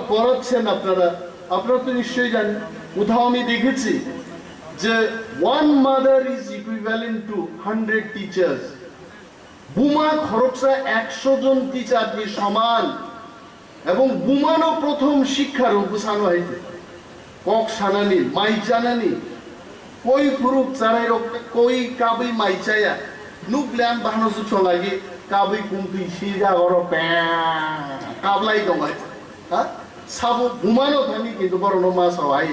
পড়াচ্ছেন আপনারা তো নিশ্চয়ই জানেন কোথাও আমি দেখেছি যে one mother is equivalent to 100 teachers বুমা খরচা 100 জন টিচার দিয়ে সমান এবং বুমানো প্রথম শিক্ষার উপসানো হয়েছে কক সানানি মাই জানানি কই ফুরুক চারাই রক্তে কই কাবই মাই চায়া নুকলেন বাহানো জুছো লাগে কাবই কুমকি সিজা গরো কাবলাই দমাই হ্যাঁ সাবু বুমানো থানি কিন্তু বড় মা সবাই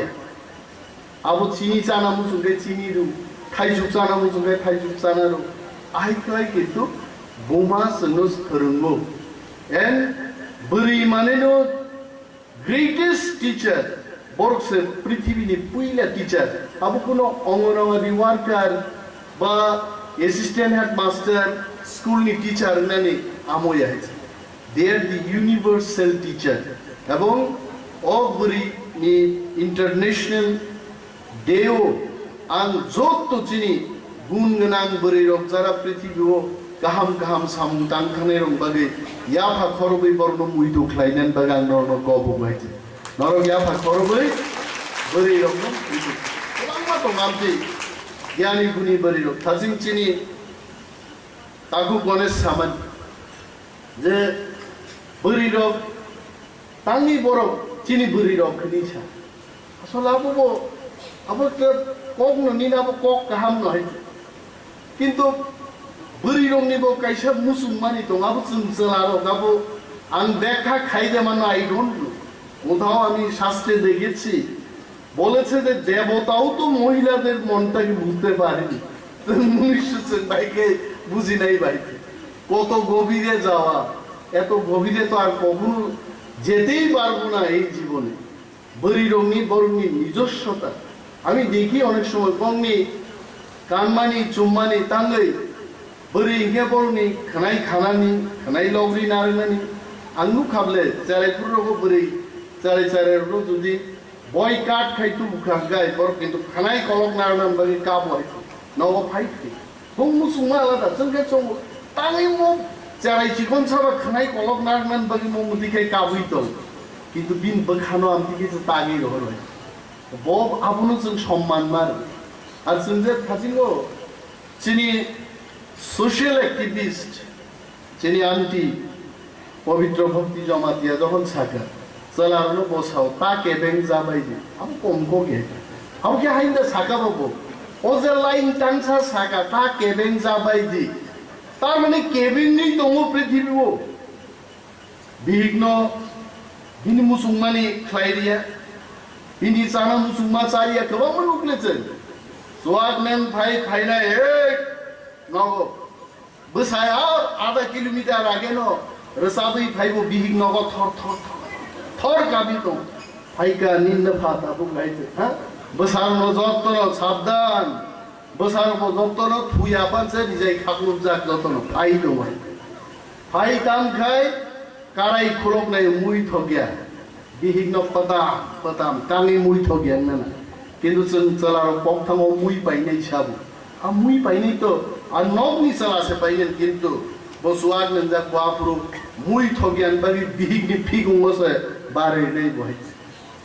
আবু চিনি চানা মুসুকে চিনি রু থাইজুক চানা মুসুকে থাইজুক চানা রু আইকাই কিন্তু বুমা সনস ফরঙ্গো এন্ড বরি মানে নো গ্রেটেস্ট টিচার বরকসে পৃথিবীর পুইলা টিচার আবু কোনো অঙ্গনওয়াড়ি ওয়ার্কার বা অ্যাসিস্ট্যান্ট হেডমাস্টার স্কুলনি টিচার নানি আময়া হয়েছে দে আর দি ইউনিভার্সাল টিচার এবং অবরি নি ইন্টারন্যাশনাল ডেও আং যত চিনি গুণ গোনাं বরি রক যারা পৃথিবীও গাহাম গাহাম সামুং তাংখানে রং বাগে ইয়াফা খরबै বর্ণ মুইদো খ্লাইনান বাগাং নরন গব হয়েছে নরক ইয়াফা খরबै বরি রক মুইদো গোबां दं आमति জ্ঞানী গুণী বরি রক थाजिं চিনি तागु गणेश सामान जे बरी रक तांनि बरक चिनि बरी रक खनिसा असला बबो abo kok no ni abo kok kaham no hai কিন্তু বরি রং নিব কাইসা মুসলমানি তো abo চুনচলারো abo আং দেখা খাইদে মানে আই ডোন্ট নো কোথাও আমি শাস্ত্রে দেখেছি বলেছে যে দেবতাও তো মহিলাদের মনটাকে বুঝতে পারেনি মনুষ্য ভাইকে বুঝি নাই ভাইকে কত গভীরে যাওয়া এত গভীরে তো আর কখনো যেতেই পারবো না এই জীবনে বরি রঙি বরণী নিজস্বতা আমি দেখি অনেক সময় কংনি কানমানি চুম্মানি তাঙ্গই বরি ইঙ্গে বরণী খানাই খানানি খানাই লগরি নারনানি আঙ্গু খাবলে চারাইপুরও বরি চারে চারের যদি বয় কাঠ খাইতো মুখাগাই বড় কিন্তু খানাই কলক নারনান বাকি কা বয় নব ফাইটে বং মুসুমা আলাদা जोंखे सं তাঙি মো চারাই চিকন সাবা খানাই কলক নারনান বাকি মো মুদিখাই কাবুই তো কিন্তু বিন বখানো আমদিকে যে তাগি রহরয় বব আবনো जों সম্মান মার আর जों যে ফাজিলো চিনি সোশ্যাল অ্যাক্টিভিস্ট চিনি আন্টি পবিত্র ভক্তি জমাতিয়া যখন ছাকা চলারনো বসাও তা কেবেং যাবাই দি আবো কম কোগে আবো কে হাইন্দা ছাকা বাবু ও যে লাইন টাংসা ছাকা তা কেবেং যাবাই দি তার মানে কেবেং নেই দङ পৃথিবীও বিঘ্ন বিনি মুসলমানি খ্লাইরিয়া বিনি চানা মুসলমা চারিয়া गोबां नुक्लेছেন সোয়াগনেন ভাই ফাইনা এক নগো বসায়া আধা কিলোমিটার আগে ন রসাবই ভাইবো বিঘ্ন নগ থর থর থর গাবি তো ফাইকা নিন্দ ফাতা বুগাইতে হ্যাঁ বসার যত্ন সাবধান বসার যত্ন থুইয়া পানছে নিজেই খাকুর যাক যত্ন ফাই তো ভাই ফাই কাম খাই কারাই খুলক নাই মুই থগিয়া বিঘ্ন পতাম কাঙি মুই থগিয়া না কিন্তু চলার পক্ষম মুই পাই নাই সাবু আর মুই পাই নাই তো আর নগনি চলাছে পাইলেন কিন্তু বসুয়াগ নঞ্জা বাপুরু মুই থগিয়ান বাগি বিঘ্নি ফিগুংছে বারে নেই বহাই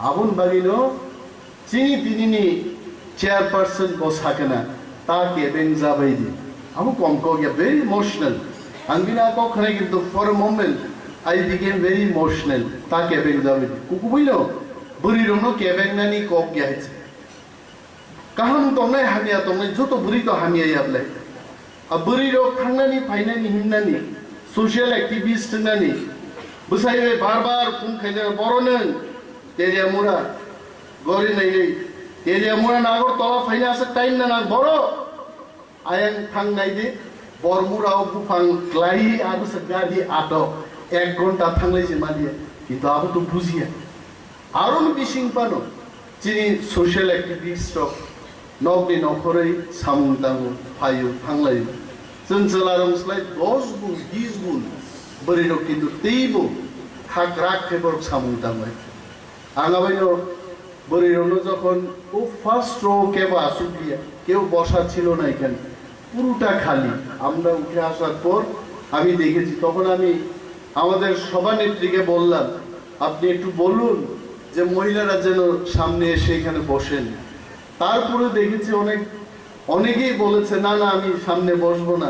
আবুন বাগিনো চিনি তিনিনি চেয়ারপারসন বসাকেনা তাকে বেং যাবাই দি আমু কম কগিয়া ভেরি ইমোশনাল আঙ্গিনা কখনে কিন্তু for a moment I became very emotional তাকে বেং যাবাই দি কুকু বুইনো বুড়ি রনো কেবেং নানি কক গিয়াছে কাহাম তমনাই হামিয়া তমনাই যত বুড়ি তো হামিয়া ইয়াবলাই আর বুড়ি রোগ থাংনানি ফাইনানি হিমনানি সোশ্যাল অ্যাক্টিভিস্ট নানি বসাইবে বারবার কুম খাইলে বড় তেরিয়া মুরা গরি নাই তেরিয়া মুরা নাগর তলা ফাইনা আছে টাইম না বড় আয়াং থাং নাই দে বরমুরাও বুফাং ক্লাই আর গাড়ি আটো 1 ঘন্টা থাংলাইছে মালিয়া কিন্তু আবো তো বুঝিয়া আরো বিশিং পানো চিনি সোশ্যাল অ্যাক্টিভিস্ট নগনি নখরই সামুং তামু ফাইও থাংলাই जों चलारंस्लाय 10 गुण 20 गुण बरिनो किन्तु तेइबो हाक राग फेबर सामुं तांबाय आगाबाइनो बरिनो যখন ও ফার্স্ট রো কেবা আসুকিয়া কেউ বসা ছিল না এখানে পুরোটা খালি আমরা উঠে আসার পর আমি দেখেছি তখন আমি আমাদের সভানেত্রীকে বললাম আপনি একটু বলুন যে মহিলারা যেন সামনে এসে এখানে বসেন তারপরে দেখেছি অনেকেই বলেছে না না আমি সামনে বসবো না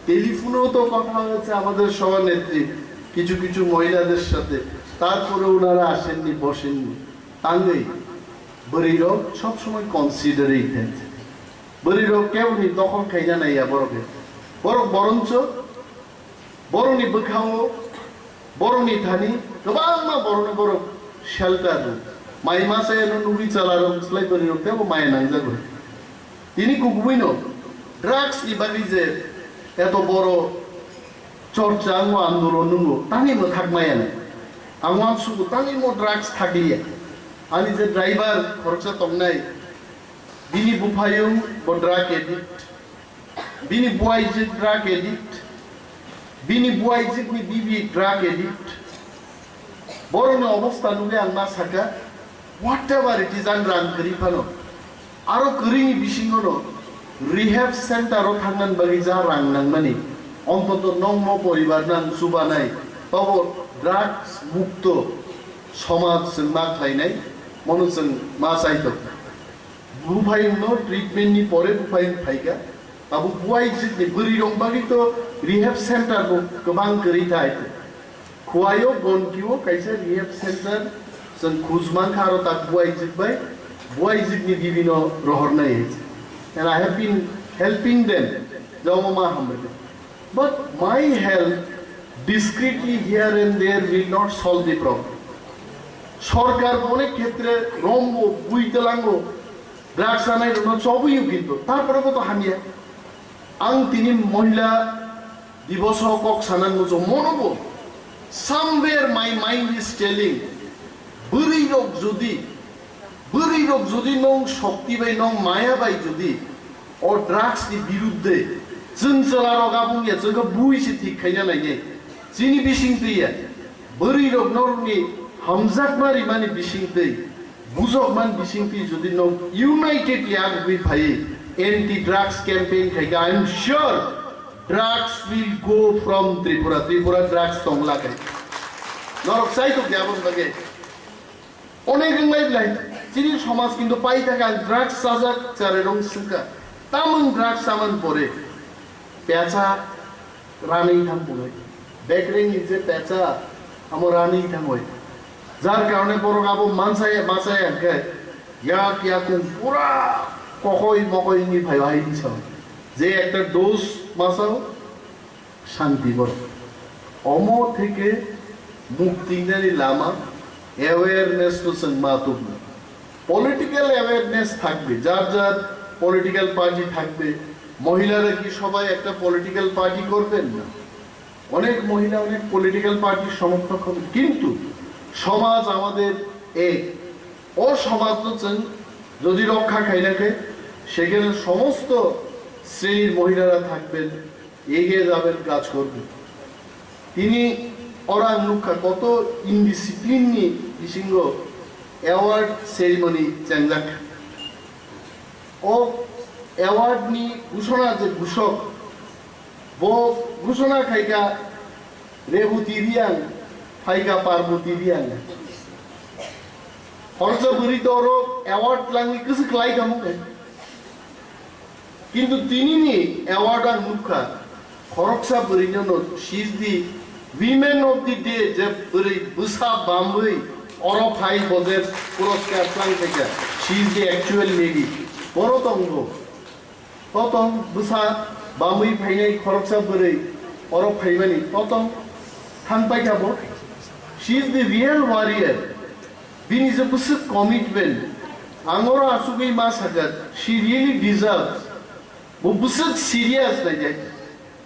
টেলিফোনেও তো কথা হয়েছে আমাদের সভানেত্রী কিছু কিছু মহিলাদের সাথে তারপরে ওনারা আসেননি বসেননি তাঙ্গই বরিরো সব সময় কনসিডারেই থাকে বরিরো কেউ নি দখল খাইনা নাইয়া বড়কে বরঞ্চ বড়নি বখাও বড়নি থানি গোবাं मा বড়নি বড় শেল্টার মাই মাসে নুবি চালারো স্লাই বরিরো তেও মাই নাংজাগো তিনি কুকুইনো ড্রাগস ইবাগি যে এত বড় চর্চা আন্দোলন নুঙ্গো তানি মো থাকমায়ানে আমার সুগু তানি মো ড্রাগস থাকলিয়া আনি যে ড্রাইভার খরচা তমনাই বিনি বুফায়ুং ব ড্রাগ এডিক্ট বিনি বুয়াইজে ড্রাগ এডিক্ট বিনি বুয়াইজে নি বিবি ড্রাগ এডিক্ট বড় অবস্থা নুগে আংমা সাকা হোয়াটএভার ইট ইজ আন রান করিফানো আরো করিনি বিশিঙ্গনো রিহ্যাব সেন্টারও থাকনান বাগি যা রাং নাংমানি অন্তত নংম পরিবার নাং সুবা নাই তব ড্রাগস মুক্ত সমাজ जों मा खालायनाय मनो जों मा चाइतो बुफाइनो ट्रिटमेन्टनि परे बुफाइन फाइगा आबो बुआइ जितनि बोरि दं बागि तो रिहैब सेन्टार को गोबां करिथाय खुवायो बनकियो काइसे रिहैब सेन्टार जों खुजमान खारो ता बुआइ जितबाय boys ni বিভিন্ন রহর নাই হয়েছে, and I have been helping them জমমা হামলে, but my help discreetly here and there will not solve the problem. সরকার অনেক ক্ষেত্রে রম্ব বুইতে লাগবো ড্রাগস আনাই সবইও কিন্তু তারপরে কত হামিয়া আং তিনি মহিলা দিবস কক সানান মুজো মনব somewhere my mind is telling বরি রোগ যদি নং শক্তি বাই নং মায়া বাই যদি ও ড্রাগস नि বিরুদ্ধে जोंसला रगा बुंगे जोंखौ बुइसे ठीक खायना नायने जिनि बिसिंतैया बरि रग नरनि हामजाक मारि माने बिसिंतै बुजक मान बिसिंतै जुदि न यूनाइटेडली आग बि फाय एंटी ड्रग्स कैंपेन खायगा I am sure drugs will go from Tripura drugs तंगला खाय नरक साइतो ग्याबन बागे अनेक लाइफ जिनि समाज किन्तु पाइ थाका ड्रग्स साजाक चारे रं सुका तामन ड्रग्स सामान परे পেঁচা রানেই থাকবো বেকরিং যে পেঁচা আমার রানেই থাকবো যার কারণে বড় গাবো মাছায় আগে ইয়া কোন পুরা মকই নি ভাই ভাই দিছ যে একটা ডোজ মাছাও শান্তি বড় অম থেকে মুক্তিনারি লামা অ্যাওয়ারনেস তো মাতুক পলিটিক্যাল অ্যাওয়ারনেস থাকবে যার পলিটিক্যাল পার্টি থাকবে মহিলারা কি সবাই একটা পলিটিক্যাল পার্টি করবেন না অনেক মহিলা অনেক পলিটিক্যাল পার্টির সমর্থক হবে কিন্তু সমাজ আমাদের এক ও সমাজ যদি রক্ষা খাই রাখে সেখানে সমস্ত শ্রেণীর মহিলারা থাকবেন এগিয়ে যাবেন কাজ করবেন তিনি ওরা মুখা কত ইনডিসিপ্লিন নি বিসিঙ্গ অ্যাওয়ার্ড সেরিমনি চ্যাংজাক ও অ্যাওয়ার্ড নি ঘোষণা যে ঘোষক ঘোষণা খাইকা রেবতী রিয়াং খাইকা পার্বতী রিয়াং খরচ বুড়ি তো ওর অ্যাওয়ার্ড লাগলে কিছু খেলাই কামুকে কিন্তু তিনি নি অ্যাওয়ার্ড আর মুখা খরকসা বুড়ি জন্য she is the women of the day যে বুড়ি বুসা বাম্বই অর ফাই বজের পুরস্কার প্লাং থেকে she is the actual lady বড় তঙ্গ ততং বুসা বামুই ফাইনাই খরকসা বरै অরব ফাইবানি ততং থানপাই খাবো she is the real warrior বিনি যে বুসা কমিটমেন্ট আঙর আসুগৈ মা Sagat she really deserves বুসা serious নাই যায়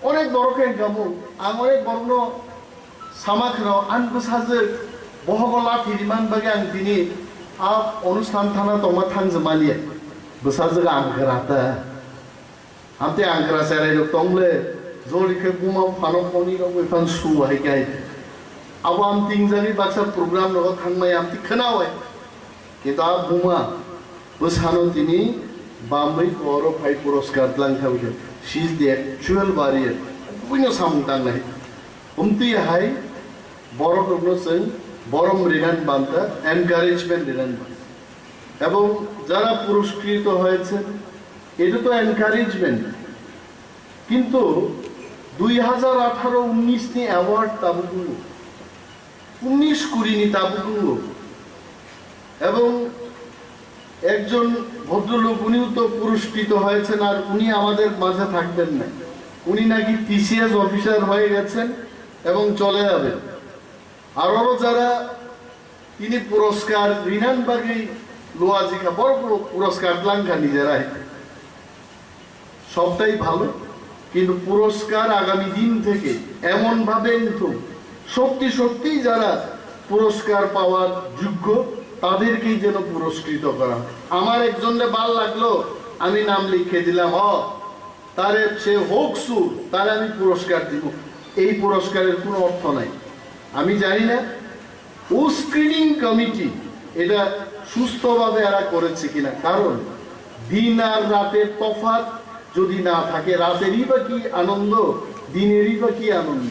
অনেক বড় কেন গাবো আঙরে বর্ণ সামাখরাও আন বুসাজে বহগলা ফিরিমান বাগে আং দিনি আ অনুষ্ঠান থানা তমা থাংজমালিয়া বুসাজে আংগরাতা Ante angkara saya itu tongle, zoli ke buma fanon koni lo bukan suah hikai. Awam tinggal di baksa program lo kan mai amti kenawai. Kita buma, bus hanon ini Bambai koro fai puroskar lang khawi. She is the actual warrior. Punya samutang nahi. Umti hai, borok rupno seng, borom rinan banta, encouragement rinan banta. এবং যারা পুরস্কৃত হয়েছে এটা তো encouragement কিন্তু 2018-19 নি award তাবুকুঙ্গো 19-20 নি তাবুকুঙ্গো এবং একজন ভদ্রলোক উনিও তো পুরস্কৃত হয়েছেন আর উনি আমাদের মাঝে থাকবেন না উনি নাকি টিসিএস অফিসার হয়ে গেছেন এবং চলে যাবেন আরো যারা তিনি পুরস্কার রিনানবাগি লোয়াজিকা বড় বড় পুরস্কার লাঙ্কা নিজেরাই সবটাই ভালো কিন্তু পুরস্কার আগামী দিন থেকে এমন ভাবে সত্যি যারা পুরস্কার পাওয়ার যোগ্য তাদেরকেই যেন পুরস্কৃত করা আমার একজনের ভাল লাগলো আমি নাম লিখে দিলাম তারে সে হোক সুর তারে আমি পুরস্কার দিব এই পুরস্কারের কোনো অর্থ নাই আমি জানি না ও স্ক্রিনিং কমিটি এটা সুস্থভাবে এরা করেছে কিনা কারণ দিন আর রাতের তফাৎ যদি না থাকে রাতেরই বা কি আনন্দ দিনেরই বা কি আনন্দ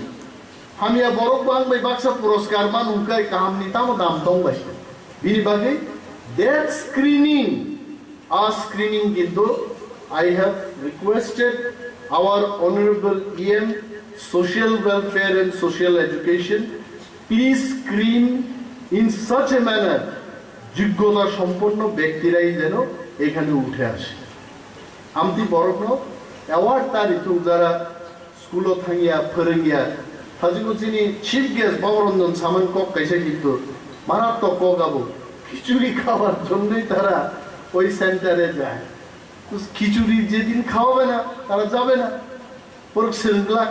আমি বড় বাংলা বাক্সা পুরস্কার মান উনকাই কাহাম নিতাম দাম দংবাই বিনি বাগে দ্যাট স্ক্রিনিং কিন্তু I have requested our honorable EM Social Welfare and Social Education please screen in such a manner যোগ্যতা সম্পন্ন ব্যক্তিরাই যেন এখানে উঠে আসে আমতি বরফ অ্যাওয়ার্ড তারিখু যারা স্কুলে থাঙ্গিয়া ফোরোঙ্গিয়া হাজিগো চিনি চিফ গেস্ট বাবরঞ্জন সামান কক কাইসে কিন্তু মারাত্মক কগাবো খিচুড়ি খাওয়ার জন্যই তারা ওই সেন্টারে যায় খিচুড়ি যেদিন খাওয়াবে না তারা যাবে না পরীক্ষা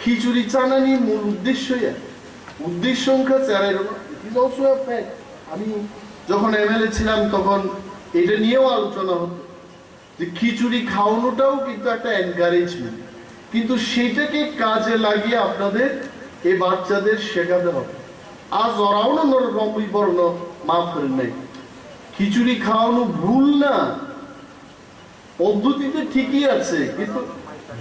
খিচুড়ি চানানি মূল উদ্দেশ্য আমি যখন এমএলএ ছিলাম তখন এটা নিয়েও আলোচনা হতো যে খিচুড়ি খাওয়ানোটাও কিন্তু একটা এনকারেজমেন্ট কিন্তু সেটাকে কাজে লাগিয়ে আপনাদের এই বাচ্চাদের শেখাতে হবে আজ ওরাও না রমই বর্ণ মাফ করেন নাই খিচুড়ি খাওয়ানো ভুল না পদ্ধতিতে ঠিকই আছে কিন্তু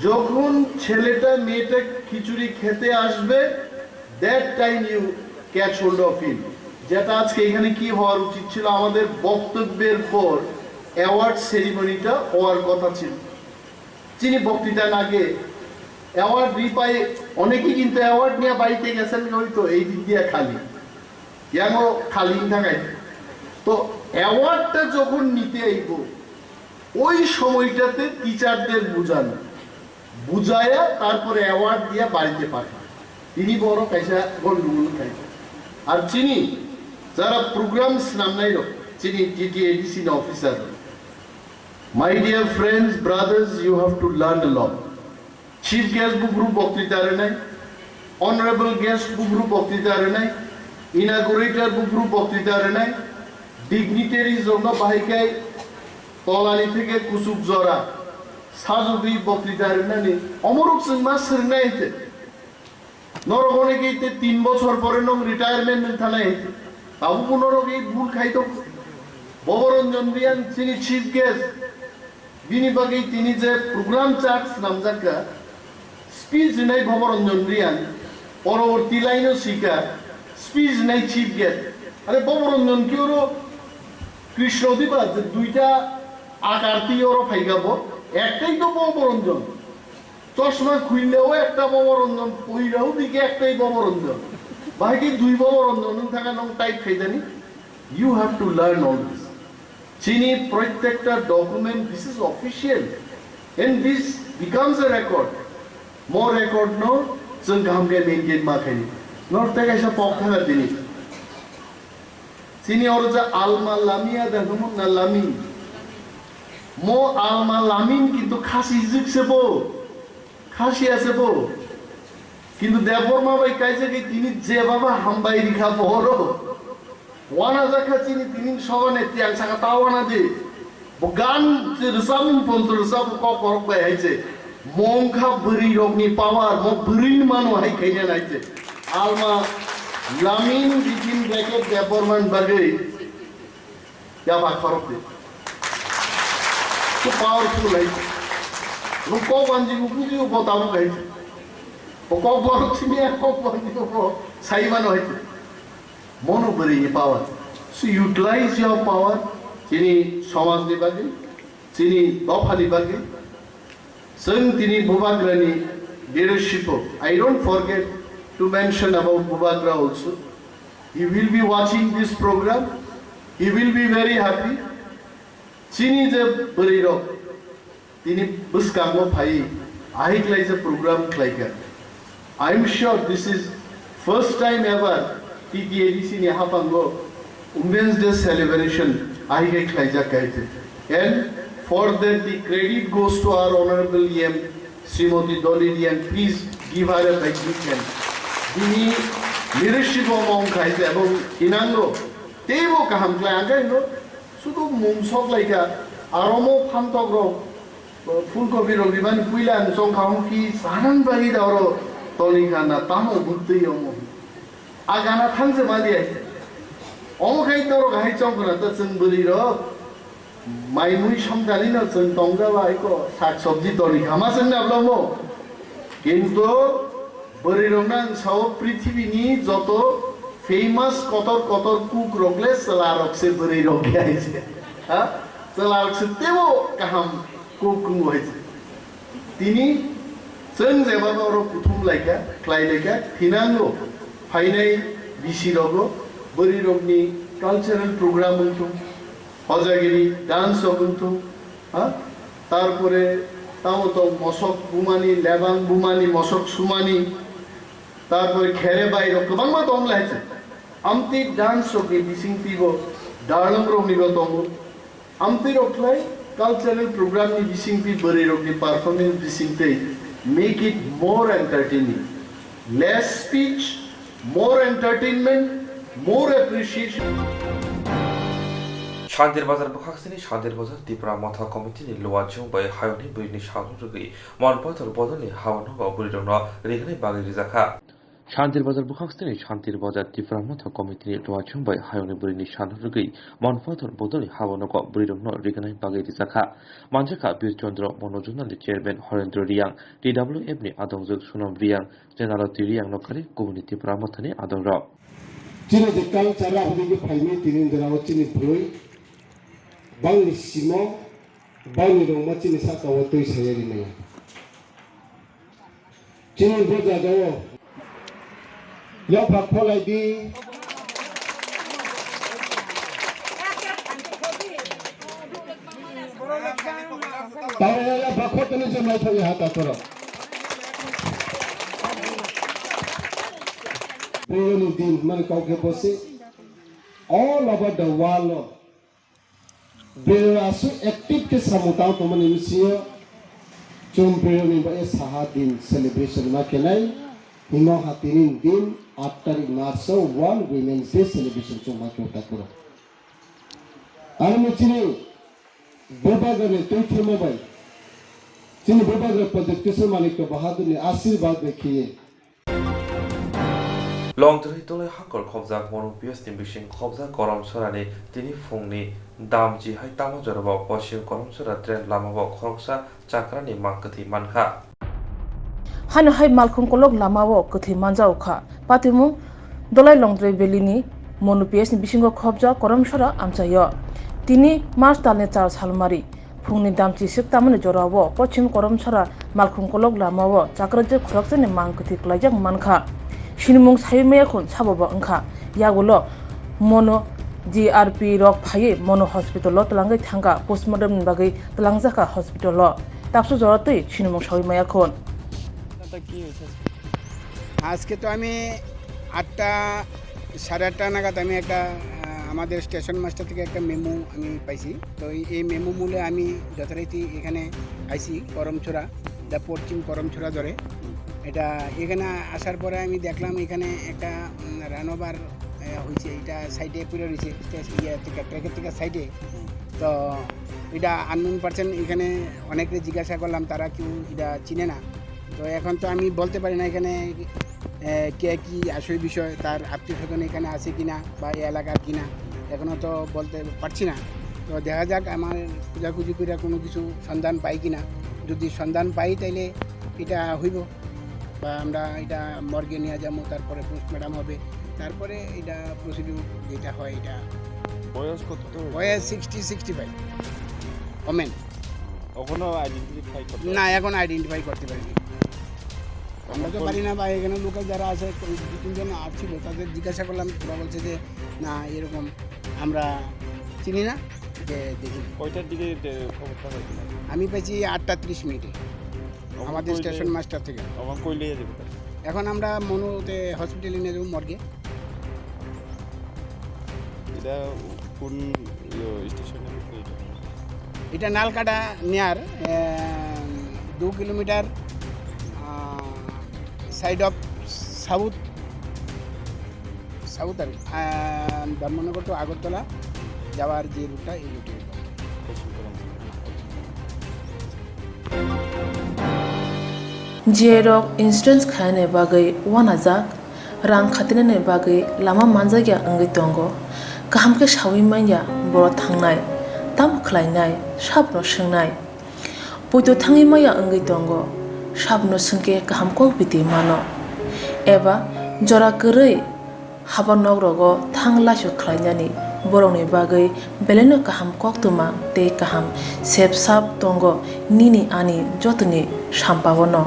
যখন ছেলেটা মেয়েটা খিচুড়ি খেতে আসবে that time you catch hold of him যেটা আজকে এখানে কি হওয়ার উচিত ছিল আমাদের বক্তব্যের পর অ্যাওয়ার্ড সেরিমনিটা হওয়ার কথা ছিল যিনি বক্তৃতার আগে অ্যাওয়ার্ড পাই অনেকেই কিন্তু অ্যাওয়ার্ড নিয়ে বাড়িতে গেছেন হয়তো এই দিক দিয়ে খালি ইয়াংও খালি থাকাই তো অ্যাওয়ার্ডটা যখন নিতে আইব ওই সময়টাতে টিচারদের বুঝানো বুঝায়া তারপরে অ্যাওয়ার্ড দিয়ে বাড়িতে পাঠায় তিনি বড় কাইসা গন্ডগোল খাই আর চিনি যারা প্রোগ্রামস নাম নাই চিনি TTADC officer my dear friends brothers you have to learn a lot chief guest বুগ্রু বক্তৃতারে নাই অনারেবল গেস্ট বুগ্রু বক্তৃতারে নাই ইনাগুরেটর বুগ্রু বক্তৃতারে নাই ডিগনিটারিজ জন্য বাহিকায় তলানি থেকে কুসুক জরা সাজুগি বক্তৃতারে নানি অমরক সিংমা সিরনাইতে নরগণিকে 3 বছর পরে নং রিটায়ারমেন্ট থানায় বাবু পুনরকে ভুল খাইতো ববরঞ্জন রিয়ান তিনি চিফ গেস্ট বিনিবাগে তিনি যে প্রোগ্রাম চার্ট নামজাকা স্পিচ নাই ববরঞ্জন রিয়ান পরবর্তী লাইনও শিকা স্পিচ নাই চিফ গেস্ট আরে ববরঞ্জন কি ওর কৃষ্ণ দিবা যে দুইটা আকারতি ওর ফাইগাবো একটাই তো ববরঞ্জন চশমা খুললেও একটা ববরঞ্জন পইরাও দিকে একটাই ববরঞ্জন বাকি দুই ববরঞ্জন থাকা নং টাইপ খাইদানি you have to learn all this চিনি প্রত্যেকটা document this is official and this becomes a record more record no जों गाहामगे मेनटेन माखायनि नर्थे कायसा पक थाङा दिनि চিনি ওর যে আলমা লামিয়া দেখমন না লামি মো আলমা লামিন কিন্তু খাসি জিকছে বো খাসি আছে বো কিন্তু দেববর্মা ভাই কাইছে কি তিনি যে বাবা হামবাই রিখা বড় ওয়ানা জাখা চিনি তিনি সবানে তিয়াং সাকা তাওয়ানা দে গান রসামিন পন্ত্র রসাম ককবরক ভাই আইছে মংখা বরি রগনি পাওয়ার ম বরিন মানো হাই খাইনা নাইছে আলমা লামিন বিথিন ব্র্যাকেট দেববর্মান বাগে ইয়াবা খরক দে তো পাওয়ারফুল আইছে ক বাঞ্জি বুঝিও বতাবো গাইছে ও kokborok চিনি kokborok সাইমান হইছে মনো বরি পাওয়ার সো ইউটিলাইজ ইওর পাওয়ার চিনি সমাজ বিভাগে চিনি দফা বিভাগে जों दिनै बुबाग्रानि leadership I don't forget to mention about Bubagra also. He will be watching this program. He will be very happy. Chini je beriro. Tini buskamo phai. Ahik lai je program klaika. I am sure this is first time ever TTADC ni hapango Women's Day celebration ahik klaija kaite. And for that the credit goes to our honorable EM Srimati Dolly and please give her a big hand. Dini leadership among kaise ebong inangro tebo kaham klanga no sudu mumsok laika aromo phantogro ফুলকপি রবিবান কুইলান সংখাও কি সানান বাহি দাওরো তনি খানা তামো বুদ্ধি অমো আগানা থাংছে মালি আইছে অমো খাই তোর গাই চংকনা তো চং বলি র মাইমুই সমকালি না চং টংগা বাইকো শাক সবজি তনি খামাছেন না আবলামো কিন্তু বরি রংনাং সাও পৃথিবীনি যত ফেমাস কতর কতর কুক রগলে সলারকসে বরি রগে আইছে হ্যাঁ সলারকসে তেও কাহাম কুকুং হয়েছে তিনি जों जेबाबो रो कुथुम लायका क्लाय लायका फिनांगो फाइनाय बिसि रगो बोरि रगनि কালচারাল প্রোগ্রাম হইতো, হজাগিরি ডান্স হইতো, হ্যাঁ, তারপরে তাও তো মশক বুমানি, লেবাং বুমানি, মশক সুমানি, তারপরে খেরে বাইর গোबां मा दं लायचे आमती डांस रकनि बिसिंतिबो दारलम रकनिबो दं आमती रकलाय कल्चरल प्रोग्राम नि बिसिंति बोरै रकनि परफॉर्मेंस बिसिंति make it more entertaining less speech more entertainment more appreciation शान्तिर बाजार बुखाक्सिनि शान्तिर बाजार त्रिपुरा माथा कमिटिनि लुवाजों बै हायनि बैनि सालु रुगै मनपथर बदलनि हावनो बाबुरिदों रेगनि बागै रिजाखा शान्तिर बाजार बुखाक्सिनि शान्तिर बाजार त्रिपुरा माथा कमिटिनि लुवाजों बै हायनि बैनि सालु रुगै मनपथर बदलनि हावनो बाबुरिदों रेगनि बागै रिजाखा मानजाखा बीर चंद्र मनोजुनालि चेयरमैन हरेन्द्र रियां TWF नि आदंजों सुनाम रियां जेनालति रियां नखारि गुबुननि त्रिपुरा माथानि आदंर चिनि दिकां चारा हदिनि फाइनि तिनि दराव चिनि ब्रुइ बांनि सिमो बांनि दंमा चिनि साकाव तै सायरि नै चिनि बोजा दो या फाखलायदि ताया फाखतनि जमाय थायो हाता तर बेनि दिन मन काउके बसे all over the world there are so active ke samutao to man imsiyo chumpeo ni ba saha din celebration ma kenai hino hatinin din 8 tarik marso one women's day celebration chuma ke utakuro armi chini bobagare toithe mobile chini bobagare project ke malik ko bahadur ni आशीर्वाद देखिए लंगतरि तले हाकर खबजा मनुपियस नि बिसिं खबजा करमसरानि तिनि फुंनि दामजि हाय तामा जरबा पश्चिम करमसरा train लामाबा खरकसा चाक्रानि मांकथि मानखा हानो हाय मालखुं कलक लामाबो कथि मानजाउखा पातिमु दलाय लंगद्रै बेलिनि मनुपियस नि बिसिंग खबजा करमसरा आमचायो तिनि मार्च तालनि 4 सालमारि फुंनि दामजि सिकतामनि जराबो पश्चिम करमसरा मालखुं कलक लामाबो चाक्राजे खरकसानि मांकथि क्लाइजाक मानखा शिनमुं सायमेखुन साबोबा अंखा यागुलो मोनो GRP रक फाये मोनो हॉस्पिटल तलांगै थांगा पोस्टमॉर्टम बागै तलांगजाका हॉस्पिटल तापसु जरतै शिनमुं सायमेखुन আজকে তো আমি 8টা 8:30 নাগাদ আমি একটা আমাদের স্টেশন মাস্টার থেকে একটা মেমো আমি পাইছি তো এই মেমো মূলে আমি যথারীতি এখানে আইছি করমছড়া দা পশ্চিম করমছড়া ধরে এটা এখানে আসার পরে আমি দেখলাম এখানে একটা রানোভার হয়েছে এটা সাইডে পুরো রয়েছে ট্র্যাকের থেকে সাইডে তো এটা আননোন পারসন এখানে অনেকে জিজ্ঞাসা করলাম তারা কেউ এটা চিনে না তো এখন তো আমি বলতে পারি না এখানে কে কি আসল বিষয় তার আত্মীয় স্বজন এখানে আছে কিনা বা এই এলাকার কিনা এখনও তো বলতে পারছি না তো দেখা যাক আমার খোঁজাখুঁজি করে কোনো কিছু সন্ধান পাই কিনা যদি সন্ধান পাই তাইলে এটা হইব বা আমরা এটা মর্গে নিয়ে যাবো তারপরে পোস্টমর্টম হবে তারপরে এটা প্রসিডিউর যেটা হয় এটা বয়স কত বয়স 60-65 ওমেন এখনো আইডেন্টিফাই করতে না এখন আইডেন্টিফাই করতে পারিনি আমরা তো পারি না বা এখানে লোকাল যারা আছে 2-3 জন আসছিল তাদের জিজ্ঞাসা করলাম ওরা বলছে যে না এরকম আমরা চিনি না যে দেখি কয়টার দিকে খবরটা পাইছিল আমি পেয়েছি 8:30 আমাদের স্টেশন মাস্টার থেকে তখন কই লিয়ে যাবে এখন আমরা মনুতে হসপিটালে নিয়ে যাবো মর্গে এটা কোন স্টেশনে এটা নালকাটা near 2 kilometre side of south আর ধর্মনগর টু আগরতলা যাওয়ার যে রুটটা এই রুটে जेरक इंसुरेंस खाने बागै वानाजाक रां खातिने बागै लामा मानजागिया अंगै दंगो गाहाम के सावै माइया बर थांनाय ताम खलायनाय साबनो सोंनाय बयदो थाङै माइया अंगै दंगो साबनो सोंके गाहाम को बिदि मानो एबा जरा गरै हाबा नगरगो थांलासु खलायनानि बरंनि बागै बेलेनो गाहाम कोक्तुमा ते गाहाम सेब साब दंगो निनि आनि जतनि सामपावनो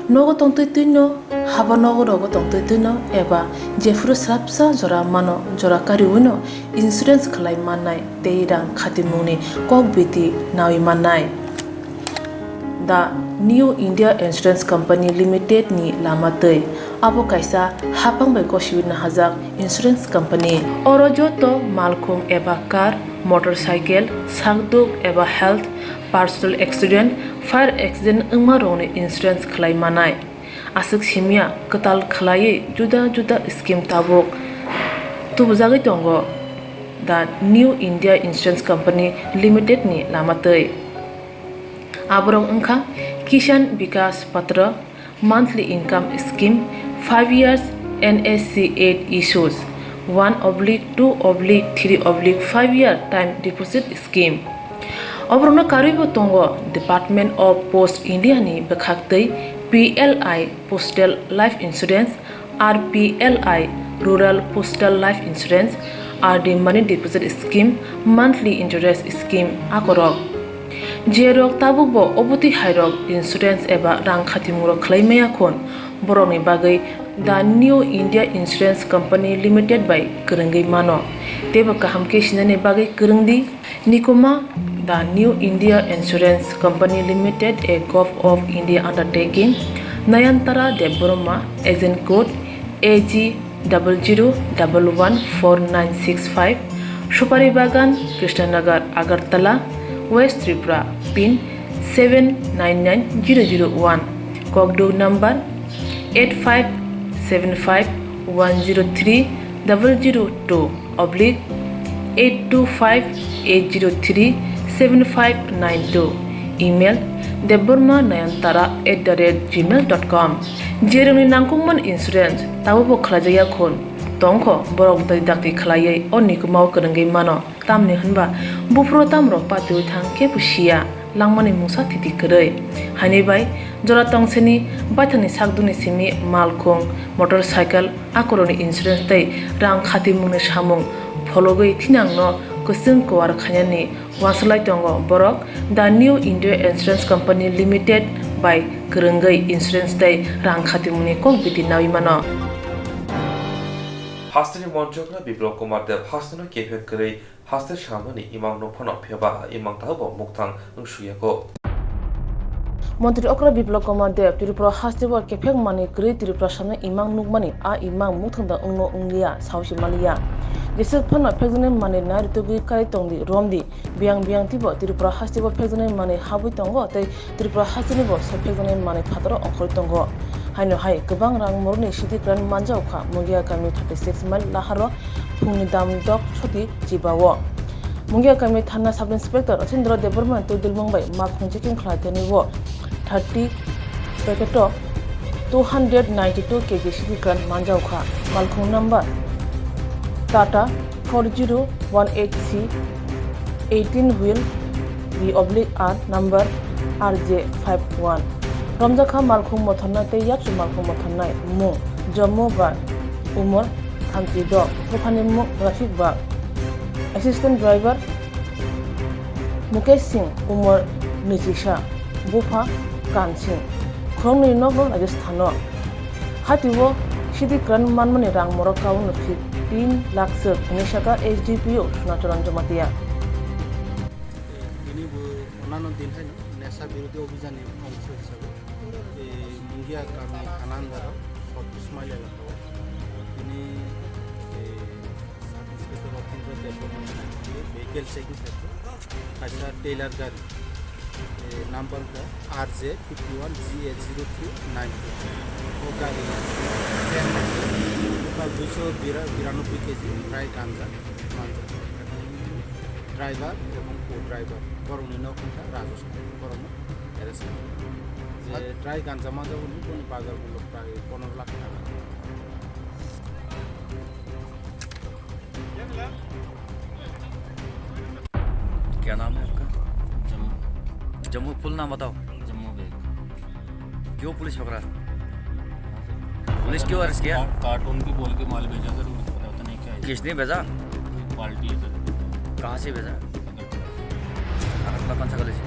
nogo tongtui tuino haba nogo rogo tongtui tuino eba jefuru srapsa jora mano jora kari uno insurance khlai manai teirang khatimuni kokbiti nawi manai The New India Insurance Company Limited ni lamatei abo kaisa hapang bai koshiwin hajak insurance company oro joto malkhung eba car motorcycle sagduk eba health personal accident fire accident ungma roni insurance khlai manai asuk simia katal khlai juda juda scheme tabok tubujagi tongo The New India Insurance Company Limited ni lamatei abrong ungkha Kishan Vikas Patra monthly income scheme 5 years NSC 8 issues 1/2/3/5 year time deposit scheme obrona karibo tongo Department of Post India ni bekhaktei PLI Postal Life Insurance RPLI Rural Postal Life Insurance RD Money Deposit Scheme monthly interest scheme akorok Jerok tabubo obuti hairok insurance eba rang khatimuro khlaimaya khon boroni bagai The New India Insurance Company Limited by Kurungai mano teba kahamke sinane bagai kurungdi nikoma The New India Insurance Company Limited a Gov of India undertaking Nayantara Deborma agent code AG 00114965 Shupari Bagan Krishnanagar Agartala West Tripura pin 799001 Kokdo number 85751020/825-803-7592 email debormanayantara@gmail.com jeroni nangkungman insurance tabubo khlajaya khon tongkho borok dai dakti khlaiye onikumau kurungai mano tamni hanba bufro tamro patu thang ke pusia langmani musa titi kurei hani bai jora tongseni baithani sakduni simi malkhung motorcycle akoroni insurance tai rang khati mungni samung phologoi thinangno kusung kwar khanyani waslai tongo borok The New India Insurance Company Limited by Kurungai Insurance tai rang khati mungni kokbiti nawi mano Hastani Monjokla Biblok Kumar Dev Hastano Kefek Kere Hastar Shamani Imam no Pano Piaba Imam Tabo Muktang Ungshuyako মন্ত্রী অকরা বিপ্লব কুমার দেব ত্রিপুরা হাস্তিব কেফেক মানি grey Tripura সামনে ইমাং নুকমানি ইমাং মুথংদা উংনো উংলিয়া সাউসি মালিয়া যেসে ফানা ফেজনে মানি নারি তুগি কাই তংদি রমদি বিয়াং বিয়াং তিব ত্রিপুরা হাস্তিব ফেজনে মানি হাবুই তঙ্গ তাই ত্রিপুরা হাস্তিনিব সে ফেজনে মানি ফাদর অখরি তঙ্গ হাইনো high গোबां रां मरनि city grand मानजावखा मुगिया गामि 36 mile लाहारो फुंनि दाम दक छति जिबावो मुगिया गामि थाना सब इंस्पेक्टर अचिन्द्र देबरमान तुदिल मंबाई मा खुंजेकिं खलातेनिवो 30 पैकेट 292 kg सिटी ग्रान्ड मानजावखा मालखुं number Tata 4018C 18 wheel V/R number RJ51 Ramjakha malkhung mothana te yaksu malkhung mothana mu Jammu ba umur 32 profane mu traffic ba assistant driver Mukesh Singh umur 26 bufa kan Singh khongni nogo Rajasthano hatiwo Shidi Kran manmani rang morakaw no 15 lakh se Nishaka HDPO Sunacharan Jamatia ini onano din hai নেশা বিরোধী অভিযানের অংশ হিসাবে মুঙ্গিয়া গ্রামে আনন্দার 36 mile এলাকা তিনি sub inspector officer development vehicle checking ক্ষেত্রে খাইসা Taylor গাড়ি নাম্বার RJ51GA0392 ও গাড়ি 292 কেজি প্রায় গাঞ্জা ড্রাইভার এবং কো ড্রাইভার বরংনি নকুন্ঠা রাজস্থান বরং অ্যারেস্ট যে ড্রাই গাঞ্জা মাজা বলি কোনো বাজার মূল্য প্রায় 15 লাখ টাকা क्या नाम है आपका जम्मू जम्मू फुल नाम बताओ जम्मू बेग क्यों पुलिस पकड़ा पुलिस क्यों अरेस्ट किया कार्टून की बोल के माल भेजा सर मुझे पता नहीं क्या है किसने भेजा पार्टी है सर कहाँ से भेजा अगरतला कौन सा गली से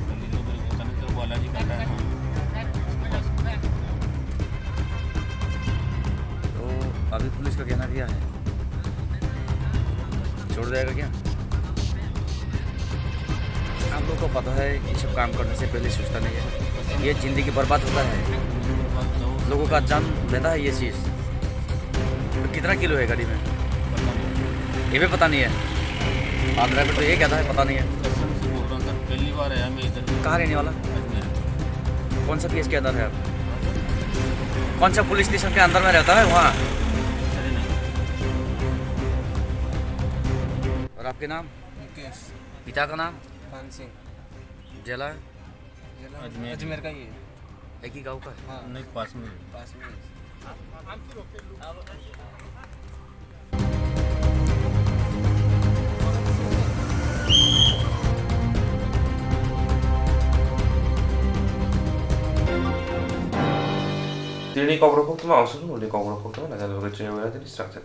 गली से उधर होता नहीं सर बालाजी कहता है किया है, छोड़ देगा क्या? आप लोग को पता है ये सब काम करने से पहले सोचता नहीं है, ये जिंदगी बर्बाद होता है, लोगों का जान लेता है ये चीज़। तो कितना किलो है गाड़ी में ये भी पता नहीं है, और ड्राइवर तो ये कहता है पता नहीं है। कसम से बोल रहा हूँ सर, पहली बार आया मैं इधर। कहाँ रहने वाला? अजमेर। कौन सा पीएस के अंदर है आप? कौन सा पुलिस स्टेशन के अंदर में रहता है वहाँ? अरे नहीं, और आपके नाम? मुकेश पिता का नाम? खान सिंह, जिला? अजमेर। अजमेर का ये एक ही गाँव का है। हाँ नहीं, पास में। पास में। Dini Kokborok Koktwma, also known as Kokborok Koktwma, and I will get you Swrangchati.